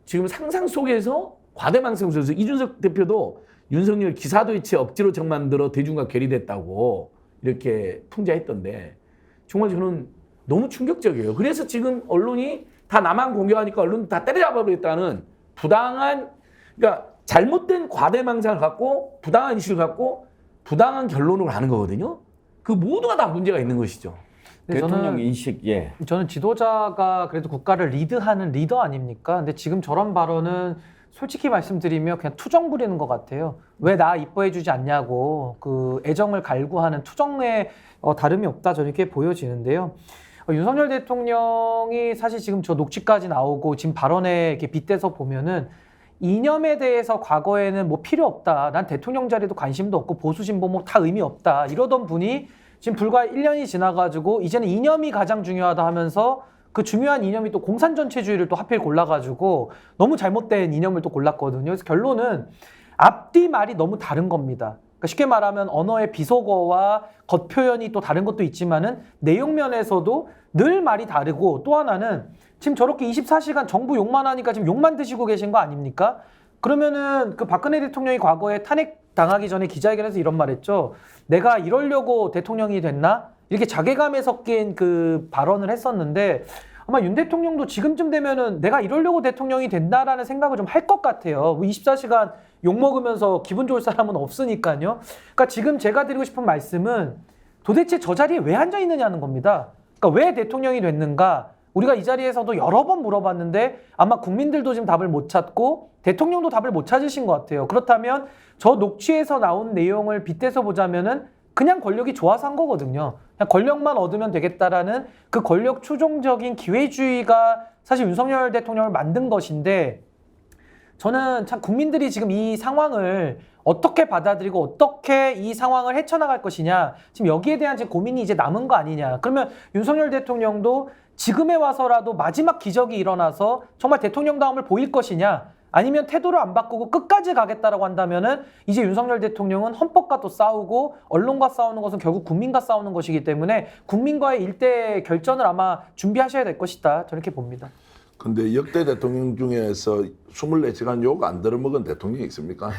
지금 상상 속에서 과대망상 속에서 이준석 대표도 윤석열 기사도이체 억지로 정 만들어 대중과 괴리됐다고 이렇게 풍자했던데 정말 저는 너무 충격적이에요. 그래서 지금 언론이 다 나만 공격하니까 언론 다 때려잡아버리겠다는 부당한, 그러니까 잘못된 과대망상을 갖고 부당한 인식을 갖고 부당한 결론으로 가는 거거든요. 그 모두가 다 문제가 있는 것이죠. 대통령 인식, 예. 저는 지도자가 그래도 국가를 리드하는 리더 아닙니까? 근데 지금 저런 발언은 솔직히 말씀드리면 그냥 투정 부리는 것 같아요. 왜 나 이뻐해주지 않냐고 그 애정을 갈구하는 투정에 다름이 없다, 저는 이렇게 보여지는데요. 윤석열 대통령이 사실 지금 저 녹취까지 나오고 지금 발언에 이렇게 빗대서 보면은 이념에 대해서 과거에는 뭐 필요 없다, 난 대통령 자리도 관심도 없고 보수 진보 뭐 다 의미 없다 이러던 분이 지금 불과 1년이 지나가지고 이제는 이념이 가장 중요하다 하면서 그 중요한 이념이 또 공산 전체주의를 또 하필 골라가지고 너무 잘못된 이념을 또 골랐거든요. 그래서 결론은 앞뒤 말이 너무 다른 겁니다. 그러니까 쉽게 말하면 언어의 비속어와 겉표현이 또 다른 것도 있지만은 내용 면에서도 늘 말이 다르고, 또 하나는 지금 저렇게 24시간 정부 욕만 하니까 지금 욕만 드시고 계신 거 아닙니까? 그러면은 그 박근혜 대통령이 과거에 탄핵 당하기 전에 기자회견에서 이런 말 했죠. 내가 이러려고 대통령이 됐나? 이렇게 자괴감에 섞인 그 발언을 했었는데 아마 윤 대통령도 지금쯤 되면은 내가 이러려고 대통령이 된다라는 생각을 좀 할 것 같아요. 24시간 욕먹으면서 기분 좋을 사람은 없으니까요. 그러니까 지금 제가 드리고 싶은 말씀은 도대체 저 자리에 왜 앉아 있느냐는 겁니다. 그러니까 왜 대통령이 됐는가? 우리가 이 자리에서도 여러 번 물어봤는데 아마 국민들도 지금 답을 못 찾고 대통령도 답을 못 찾으신 것 같아요. 그렇다면 저 녹취에서 나온 내용을 빗대서 보자면은 그냥 권력이 좋아서 한 거거든요. 그냥 권력만 얻으면 되겠다라는 그 권력 추종적인 기회주의가 사실 윤석열 대통령을 만든 것인데, 저는 참 국민들이 지금 이 상황을 어떻게 받아들이고 어떻게 이 상황을 헤쳐나갈 것이냐, 지금 여기에 대한 지금 고민이 이제 남은 거 아니냐. 그러면 윤석열 대통령도 지금에 와서라도 마지막 기적이 일어나서 정말 대통령다움을 보일 것이냐, 아니면 태도를 안 바꾸고 끝까지 가겠다라고 한다면은 이제 윤석열 대통령은 헌법과 또 싸우고 언론과 싸우는 것은 결국 국민과 싸우는 것이기 때문에 국민과의 일대 결전을 아마 준비하셔야 될 것이다. 저는 이렇게 봅니다. 근데 역대 대통령 중에서 24시간 욕 안 들어먹은 대통령이 있습니까?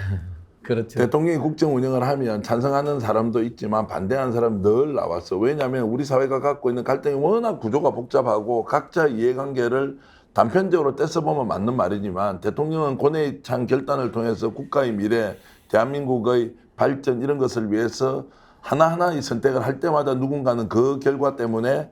그렇죠. 대통령이 국정 운영을 하면 찬성하는 사람도 있지만 반대하는 사람 늘 나왔어. 왜냐하면 우리 사회가 갖고 있는 갈등이 워낙 구조가 복잡하고 각자 이해관계를 단편적으로 떼서보면 맞는 말이지만, 대통령은 고뇌에 찬 결단을 통해서 국가의 미래, 대한민국의 발전 이런 것을 위해서 하나하나의 선택을 할 때마다 누군가는 그 결과 때문에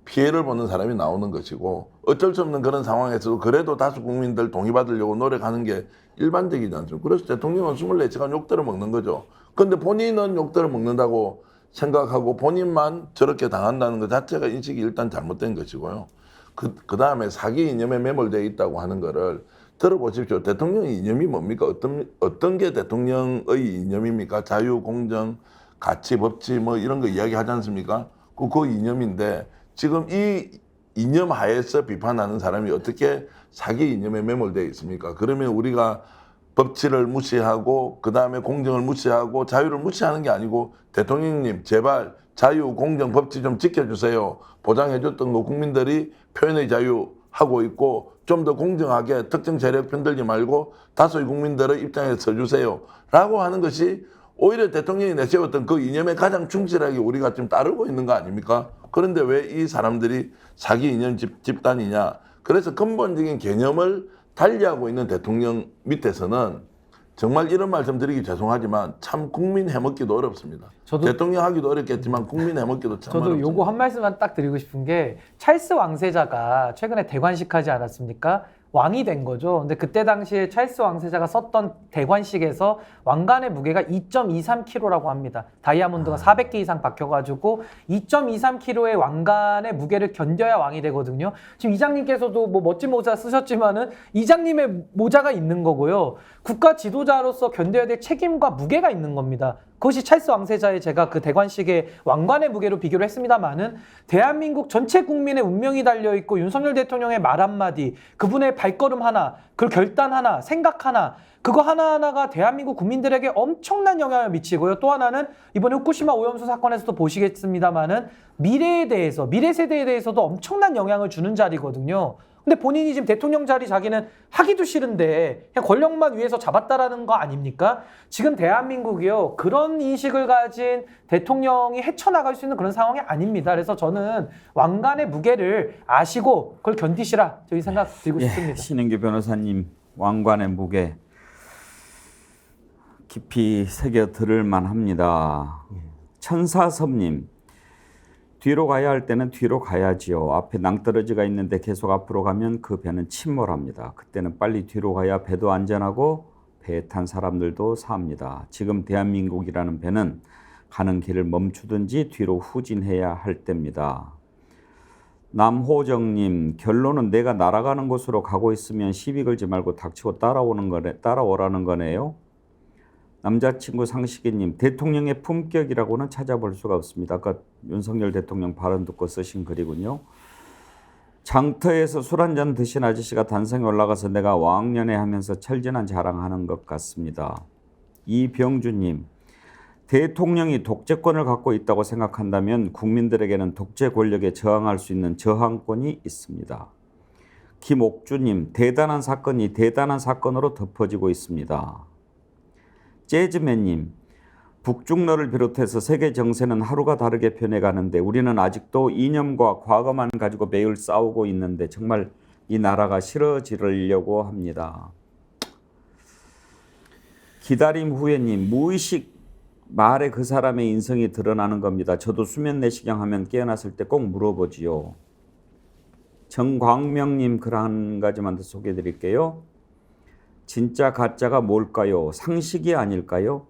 피해를 보는 사람이 나오는 것이고, 어쩔 수 없는 그런 상황에서도 그래도 다수 국민들 동의받으려고 노력하는 게 일반적이지 않습니까? 그래서 대통령은 24시간 욕들을 먹는 거죠. 근데 본인은 욕들을 먹는다고 생각하고 본인만 저렇게 당한다는 것 자체가 인식이 일단 잘못된 것이고요. 그 다음에 사기 이념에 매몰되어 있다고 하는 거를 들어보십시오. 대통령의 이념이 뭡니까? 어떤 게 대통령의 이념입니까? 자유, 공정, 가치, 법치 뭐 이런 거 이야기하지 않습니까? 그 이념인데 지금 이 이념 하에서 비판하는 사람이 어떻게 사기 이념에 매몰되어 있습니까? 그러면 우리가 법치를 무시하고 그 다음에 공정을 무시하고 자유를 무시하는 게 아니고, 대통령님 제발 자유, 공정, 법치 좀 지켜주세요. 보장해줬던 거 국민들이 표현의 자유 하고 있고 좀 더 공정하게 특정 세력 편들지 말고 다수의 국민들의 입장에 서주세요 라고 하는 것이 오히려 대통령이 내세웠던 그 이념에 가장 충실하게 우리가 지금 따르고 있는 거 아닙니까? 그런데 왜 이 사람들이 사기 이념 집단이냐. 그래서 근본적인 개념을 달리하고 있는 대통령 밑에서는 정말 이런 말씀 드리기 죄송하지만 참 국민 해먹기도 어렵습니다. 대통령 하기도 어렵겠지만 국민 해먹기도 참 어렵습니다. 저도 요거 한 말씀만 딱 드리고 싶은 게, 찰스 왕세자가 최근에 대관식하지 않았습니까? 왕이 된 거죠. 근데 그때 당시에 찰스 왕세자가 썼던 대관식에서 왕관의 무게가 2.23kg라고 합니다. 다이아몬드가 400개 이상 박혀가지고 2.23kg의 왕관의 무게를 견뎌야 왕이 되거든요. 지금 이장님께서도 뭐 멋진 모자 쓰셨지만은 이장님의 모자가 있는 거고요. 국가 지도자로서 견뎌야 될 책임과 무게가 있는 겁니다. 그것이 찰스 왕세자의 제가 그 대관식의 왕관의 무게로 비교를 했습니다만은, 대한민국 전체 국민의 운명이 달려있고 윤석열 대통령의 말 한마디, 그분의 발걸음 하나, 그 결단 하나, 생각 하나, 그거 하나하나가 대한민국 국민들에게 엄청난 영향을 미치고요. 또 하나는 이번에 후쿠시마 오염수 사건에서도 보시겠습니다만은 미래에 대해서, 미래 세대에 대해서도 엄청난 영향을 주는 자리거든요. 근데 본인이 지금 대통령 자리 자기는 하기도 싫은데 그냥 권력만 위해서 잡았다라는 거 아닙니까? 지금 대한민국이요, 그런 인식을 가진 대통령이 헤쳐나갈 수 있는 그런 상황이 아닙니다. 그래서 저는 왕관의 무게를 아시고 그걸 견디시라, 저희 생각 드리고 싶습니다. 신인규 변호사님, 왕관의 무게 깊이 새겨 들을 만합니다. 천사섭님, 뒤로 가야 할 때는 뒤로 가야지요. 앞에 낭떠러지가 있는데 계속 앞으로 가면 그 배는 침몰합니다. 그때는 빨리 뒤로 가야 배도 안전하고 배에 탄 사람들도 삽니다. 지금 대한민국이라는 배는 가는 길을 멈추든지 뒤로 후진해야 할 때입니다. 남호정님, 결론은 내가 날아가는 곳으로 가고 있으면 시비 걸지 말고 닥치고 따라오라는 거네요. 남자친구 상식이님, 대통령의 품격이라고는 찾아볼 수가 없습니다. 아까 윤석열 대통령 발언 듣고 쓰신 글이군요. 장터에서 술 한잔 드신 아저씨가 단상에 올라가서 내가 왕년에 하면서 철진한 자랑하는 것 같습니다. 이병주님, 대통령이 독재권을 갖고 있다고 생각한다면 국민들에게는 독재 권력에 저항할 수 있는 저항권이 있습니다. 김옥주님, 대단한 사건이 대단한 사건으로 덮어지고 있습니다. 재즈맨님, 북중러를 비롯해서 세계 정세는 하루가 다르게 변해가는데 우리는 아직도 이념과 과거만 가지고 매일 싸우고 있는데 정말 이 나라가 싫어지려고 합니다. 기다림 후에님, 무의식 말에 그 사람의 인성이 드러나는 겁니다. 저도 수면 내시경 하면 깨어났을 때 꼭 물어보지요. 정광명님 글 한 가지만 더 소개해 드릴게요. 진짜 가짜가 뭘까요? 상식이 아닐까요?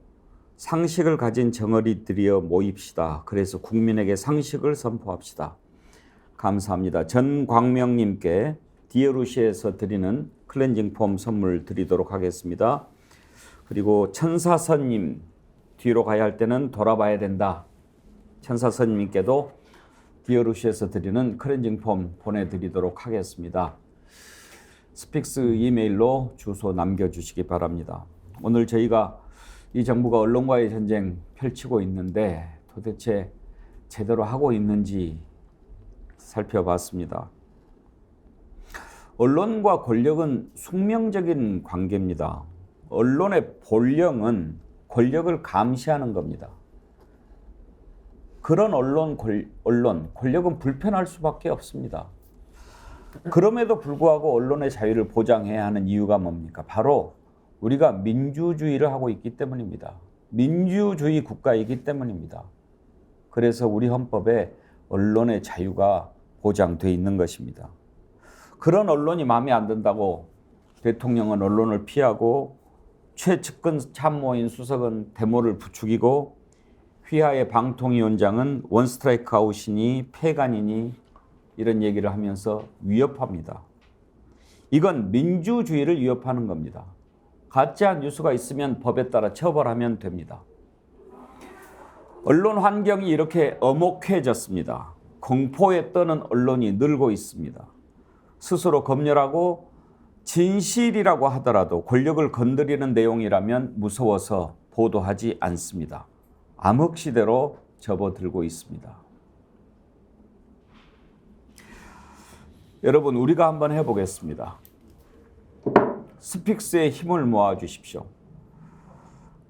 상식을 가진 정어리들이여 모입시다. 그래서 국민에게 상식을 선포합시다. 감사합니다. 전광명님께 디어루시에서 드리는 클렌징 폼 선물 드리도록 하겠습니다. 그리고 천사선님, 뒤로 가야 할 때는 돌아봐야 된다. 천사선님께도 디어루시에서 드리는 클렌징 폼 보내드리도록 하겠습니다. 스픽스 이메일로 주소 남겨주시기 바랍니다. 오늘 저희가 이 정부가 언론과의 전쟁 펼치고 있는데 도대체 제대로 하고 있는지 살펴봤습니다. 언론과 권력은 숙명적인 관계입니다. 언론의 본령은 권력을 감시하는 겁니다. 그런 권력은 불편할 수밖에 없습니다. 그럼에도 불구하고 언론의 자유를 보장해야 하는 이유가 뭡니까? 바로 우리가 민주주의를 하고 있기 때문입니다. 민주주의 국가이기 때문입니다. 그래서 우리 헌법에 언론의 자유가 보장되어 있는 것입니다. 그런 언론이 마음에 안 든다고 대통령은 언론을 피하고 최측근 참모인 수석은 데모를 부추기고 휘하의 방통위원장은 원스트라이크 아웃이니 폐간이니 이런 얘기를 하면서 위협합니다. 이건 민주주의를 위협하는 겁니다. 가짜 뉴스가 있으면 법에 따라 처벌하면 됩니다. 언론 환경이 이렇게 엄혹해졌습니다. 공포에 떠는 언론이 늘고 있습니다. 스스로 검열하고 진실이라고 하더라도 권력을 건드리는 내용이라면 무서워서 보도하지 않습니다. 암흑시대로 접어들고 있습니다. 여러분, 우리가 한번 해보겠습니다. 스픽스의 힘을 모아주십시오.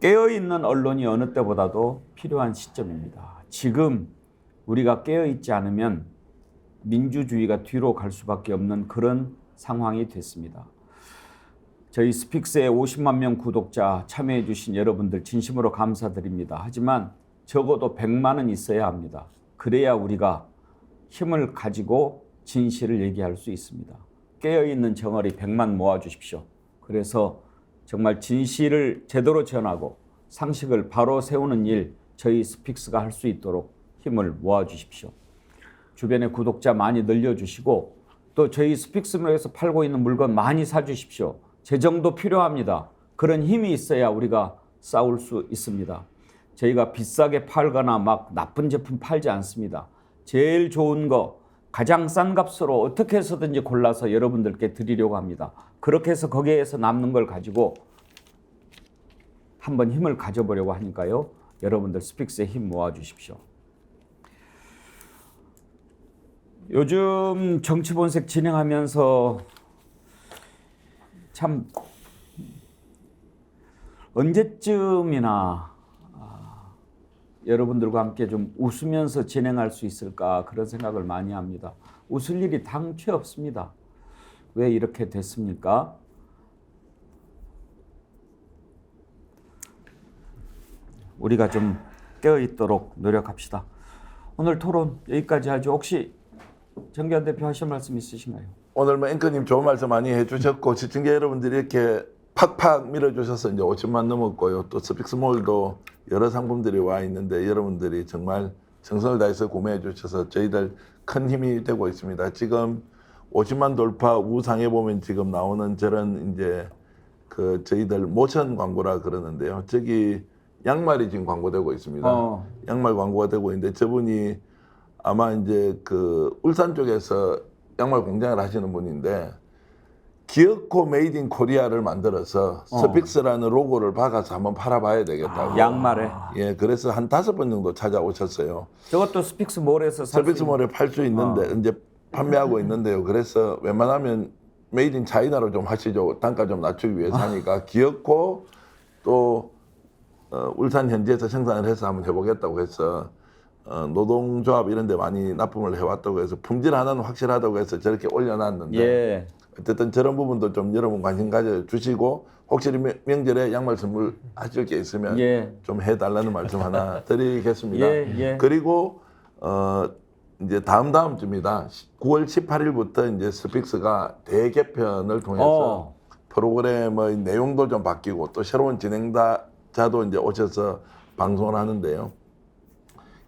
깨어있는 언론이 어느 때보다도 필요한 시점입니다. 지금 우리가 깨어있지 않으면 민주주의가 뒤로 갈 수밖에 없는 그런 상황이 됐습니다. 저희 스픽스의 50만 명 구독자 참여해 주신 여러분들 진심으로 감사드립니다. 하지만 적어도 100만은 있어야 합니다. 그래야 우리가 힘을 가지고 진실을 얘기할 수 있습니다. 깨어있는 정어리 100만 모아주십시오. 그래서 정말 진실을 제대로 전하고 상식을 바로 세우는 일 저희 스픽스가 할 수 있도록 힘을 모아주십시오. 주변에 구독자 많이 늘려주시고 또 저희 스픽스에서 팔고 있는 물건 많이 사주십시오. 재정도 필요합니다. 그런 힘이 있어야 우리가 싸울 수 있습니다. 저희가 비싸게 팔거나 막 나쁜 제품 팔지 않습니다. 제일 좋은 거 가장 싼 값으로 어떻게 해서든지 골라서 여러분들께 드리려고 합니다. 그렇게 해서 거기에서 남는 걸 가지고 한번 힘을 가져보려고 하니까요. 여러분들 스픽스에 힘 모아주십시오. 요즘 정치본색 진행하면서 참 언제쯤이나 여러분들과 함께 좀 웃으면서 진행할 수 있을까 그런 생각을 많이 합니다. 웃을 일이 당최 없습니다. 왜 이렇게 됐습니까? 우리가 좀 깨어있도록 노력합시다. 오늘 토론 여기까지 하죠. 혹시 정기환 대표 하실 말씀 있으신가요? 오늘 뭐 앵커님 좋은 말씀 많이 해주셨고 시청자 여러분들이 이렇게 팍팍 밀어주셔서 이제 50만 넘었고요. 또 스픽스몰도 여러 상품들이 와 있는데 여러분들이 정말 정성을 다해서 구매해 주셔서 저희들 큰 힘이 되고 있습니다. 지금 50만 돌파 우상에 보면 지금 나오는 저런 이제 그 저희들 모션 광고라 그러는데요. 저기 양말이 지금 광고되고 있습니다. 양말 광고가 되고 있는데 저분이 아마 이제 그 울산 쪽에서 양말 공장을 하시는 분인데 기어코 메이드 인 코리아를 만들어서 스픽스라는 로고를 박아서 한번 팔아봐야 되겠다고. 양말에? 예, 그래서 한 5번 정도 찾아오셨어요. 저것도 스픽스몰에서 스픽스몰에 팔 수 있는데 이제 판매하고 있는데요. 그래서 웬만하면 메이드 인 차이나로 좀 하시죠. 단가 좀 낮추기 위해서 하니까 기어코 또 울산 현지에서 생산을 해서 한번 해보겠다고 해서 노동조합 이런 데 많이 납품을 해왔다고 해서 품질 하나는 확실하다고 해서 저렇게 올려놨는데 예. 어쨌든 저런 부분도 좀 여러분 관심 가져주시고 혹시 명절에 양말 선물 하실 게 있으면 좀 해달라는 말씀 하나 드리겠습니다. 예. 그리고 이제 다음 주입니다. 9월 18일부터 이제 스픽스가 대개편을 통해서 프로그램의 내용도 좀 바뀌고 또 새로운 진행자도 이제 오셔서 방송을 하는데요.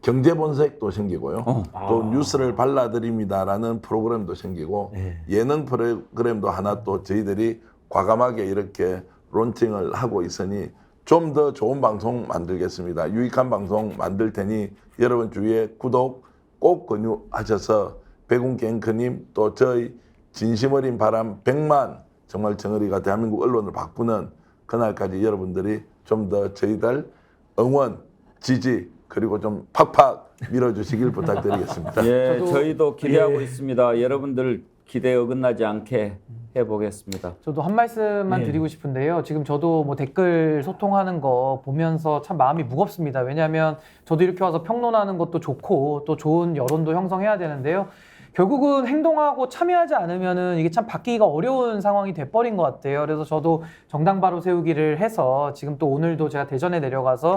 경제 본색도 생기고요. 또 뉴스를 발라드립니다라는 프로그램도 생기고 예능 프로그램도 하나 또 저희들이 과감하게 이렇게 론칭을 하고 있으니 좀 더 좋은 방송 만들겠습니다. 유익한 방송 만들 테니 여러분 주위에 구독 꼭 권유하셔서 백운기 앵커님 또 저희 진심 어린 바람 100만 정말 정어리가 대한민국 언론을 바꾸는 그날까지 여러분들이 좀 더 저희들 응원, 지지 그리고 좀 팍팍 밀어주시길 부탁드리겠습니다. 예, 저희도 기대하고 있습니다. 여러분들 기대에 어긋나지 않게 해보겠습니다. 저도 한 말씀만 드리고 싶은데요. 지금 저도 뭐 댓글 소통하는 거 보면서 참 마음이 무겁습니다. 왜냐하면 저도 이렇게 와서 평론하는 것도 좋고 또 좋은 여론도 형성해야 되는데요. 결국은 행동하고 참여하지 않으면은 이게 참 바뀌기가 어려운 상황이 돼버린 것 같아요. 그래서 저도 정당 바로 세우기를 해서 지금 또 오늘도 제가 대전에 내려가서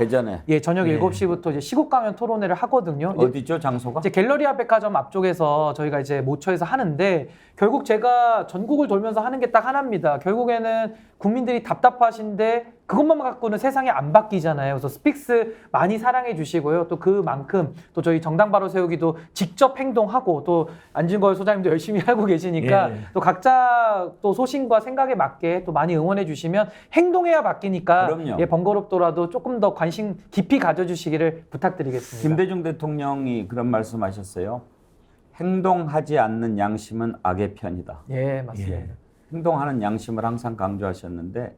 저녁 7시부터 이제 시국 강연 토론회를 하거든요. 어디죠, 장소가? 이제 갤러리아 백화점 앞쪽에서 저희가 이제 모처에서 하는데 결국 제가 전국을 돌면서 하는 게 딱 하나입니다. 결국에는 국민들이 답답하신데 그것만 갖고는 세상이 안 바뀌잖아요. 그래서 스픽스 많이 사랑해 주시고요. 또 그만큼 또 저희 정당 바로 세우기도 직접 행동하고 또 안진걸 소장님도 열심히 하고 계시니까 또 각자 또 소신과 생각에 맞게 또 많이 응원해 주시면 행동해야 바뀌니까 번거롭더라도 조금 더 관심 깊이 가져주시기를 부탁드리겠습니다. 김대중 대통령이 그런 말씀하셨어요. 행동하지 않는 양심은 악의 편이다. 예, 맞습니다. 행동하는 양심을 항상 강조하셨는데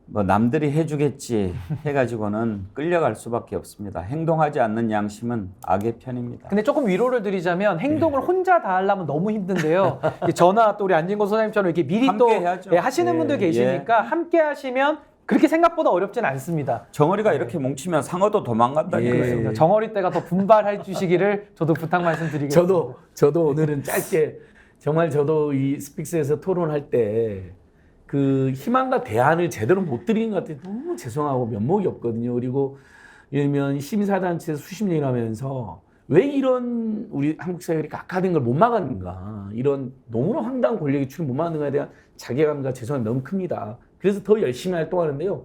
뭐 남들이 해주겠지 해가지고는 끌려갈 수밖에 없습니다. 행동하지 않는 양심은 악의 편입니다. 근데 조금 위로를 드리자면 행동을 혼자 다 하려면 너무 힘든데요. 저나 또 우리 안진걸 소장님처럼 이렇게 미리 또 하시는 분들 계시니까 함께 하시면 그렇게 생각보다 어렵진 않습니다. 정어리가 이렇게 뭉치면 상어도 도망간다니까요. 그렇습니다. 정어리 때가 더 분발해 주시기를 저도 부탁 말씀드리겠습니다. 저도 오늘은 짧게 정말 저도 이 스픽스에서 토론할 때 그 희망과 대안을 제대로 못 드리는 것 같아요. 너무 죄송하고 면목이 없거든요. 그리고 예를 들면 시민사단체에서 수십 년 일하면서 왜 이런 우리 한국 사회가 악화된 걸 못 막았는가, 이런 너무나 황당한 권력의 출을 못 막았는가에 대한 자괴감과 죄송함이 너무 큽니다. 그래서 더 열심히 활동하는데요.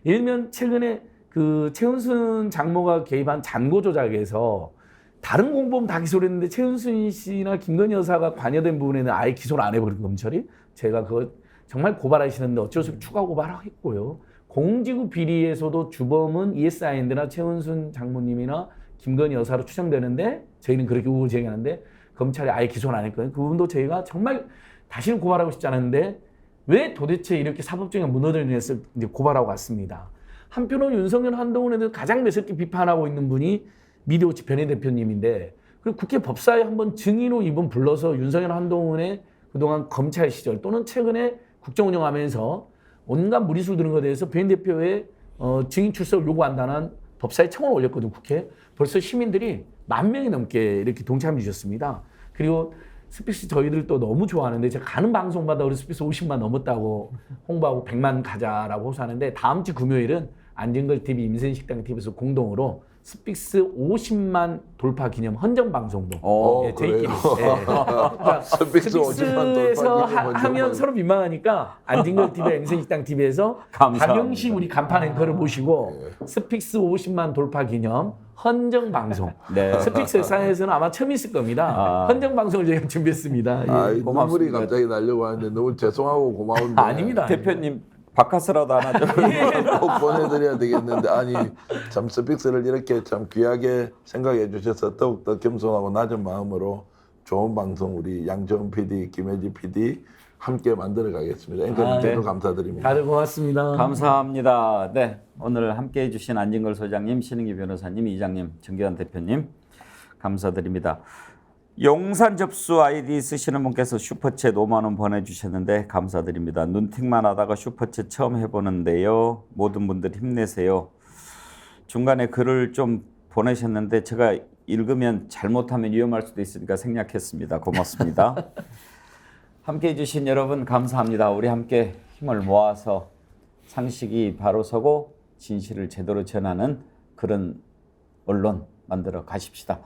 예를 들면 최근에 그 최은순 장모가 개입한 잔고 조작에서 다른 공범 다 기소를 했는데 최은순 씨나 김건희 여사가 관여된 부분에는 아예 기소를 안 해버린 검찰이. 제가 그거 정말 고발하시는데 어쩔 수 없이 추가 고발했고요. 공직구 비리에서도 주범은 ESIND나 최은순 장모님이나 김건희 여사로 추정되는데 저희는 그렇게 의혹을 제기하는데 검찰이 아예 기소를 안 했거든요. 그 부분도 저희가 정말 다시는 고발하고 싶지 않은데 왜 도대체 이렇게 사법정의가 무너졌느냐에서 이제 고발하고 왔습니다. 한편으로 윤석열, 한동훈에 대해서 가장 매섭게 비판하고 있는 분이 미디어워치 변희 대표님인데, 그리고 국회 법사에 한번 증인으로 이분 불러서 윤석열, 한동훈의 그동안 검찰 시절 또는 최근에 국정 운영하면서 온갖 무리수를 드는 것에 대해서 변희 대표의 증인 출석을 요구한다는 법사에 청원을 올렸거든요, 국회. 벌써 시민들이 10,000명이 넘게 이렇게 동참해 주셨습니다. 그리고 스픽스 저희들 또 너무 좋아하는데 제가 가는 방송마다 우리 스픽스 50만 넘었다고 홍보하고 100만 가자라고 호소하는데 다음 주 금요일은 안진걸 TV, 임센식당 TV에서 공동으로 스픽스 50만 돌파 기념 헌정 방송도 저희끼리 그러니까 스픽스에서 하면 서로 민망하니까 안진걸 TV, 임센식당 TV에서 박영식 우리 간판 앵커를 모시고 스픽스 50만 돌파 기념 헌정 방송. 스픽스 회사에서는 아마 처음 있을 겁니다. 헌정 방송을 저희가 준비했습니다. 눈물이 갑자기 나려고 하는데 너무 죄송하고 고마운데. 아닙니다. 대표님 바카스라도 하나 좀 꼭 보내드려야 되겠는데, 아니 참 스픽스를 이렇게 참 귀하게 생각해 주셔서 더욱더 겸손하고 낮은 마음으로 좋은 방송 우리 양정훈 PD, 김혜지 PD 함께 만들어 가겠습니다. 앵커님께도 감사드립니다. 다들 고맙습니다. 감사합니다. 네, 오늘 함께해 주신 안진걸 소장님, 신은기 변호사님, 이장님, 정기환 대표님 감사드립니다. 용산 접수 아이디 쓰시는 분께서 슈퍼챗 5만 원 보내주셨는데 감사드립니다. 눈팅만 하다가 슈퍼챗 처음 해보는데요. 모든 분들 힘내세요. 중간에 글을 좀 보내셨는데 제가 읽으면 잘못하면 위험할 수도 있으니까 생략했습니다. 고맙습니다. 함께해 주신 여러분 감사합니다. 우리 함께 힘을 모아서 상식이 바로 서고 진실을 제대로 전하는 그런 언론 만들어 가십시다.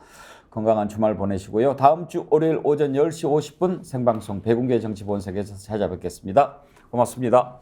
건강한 주말 보내시고요. 다음 주 월요일 오전 10시 50분 생방송 백운계 정치본색에서 찾아뵙겠습니다. 고맙습니다.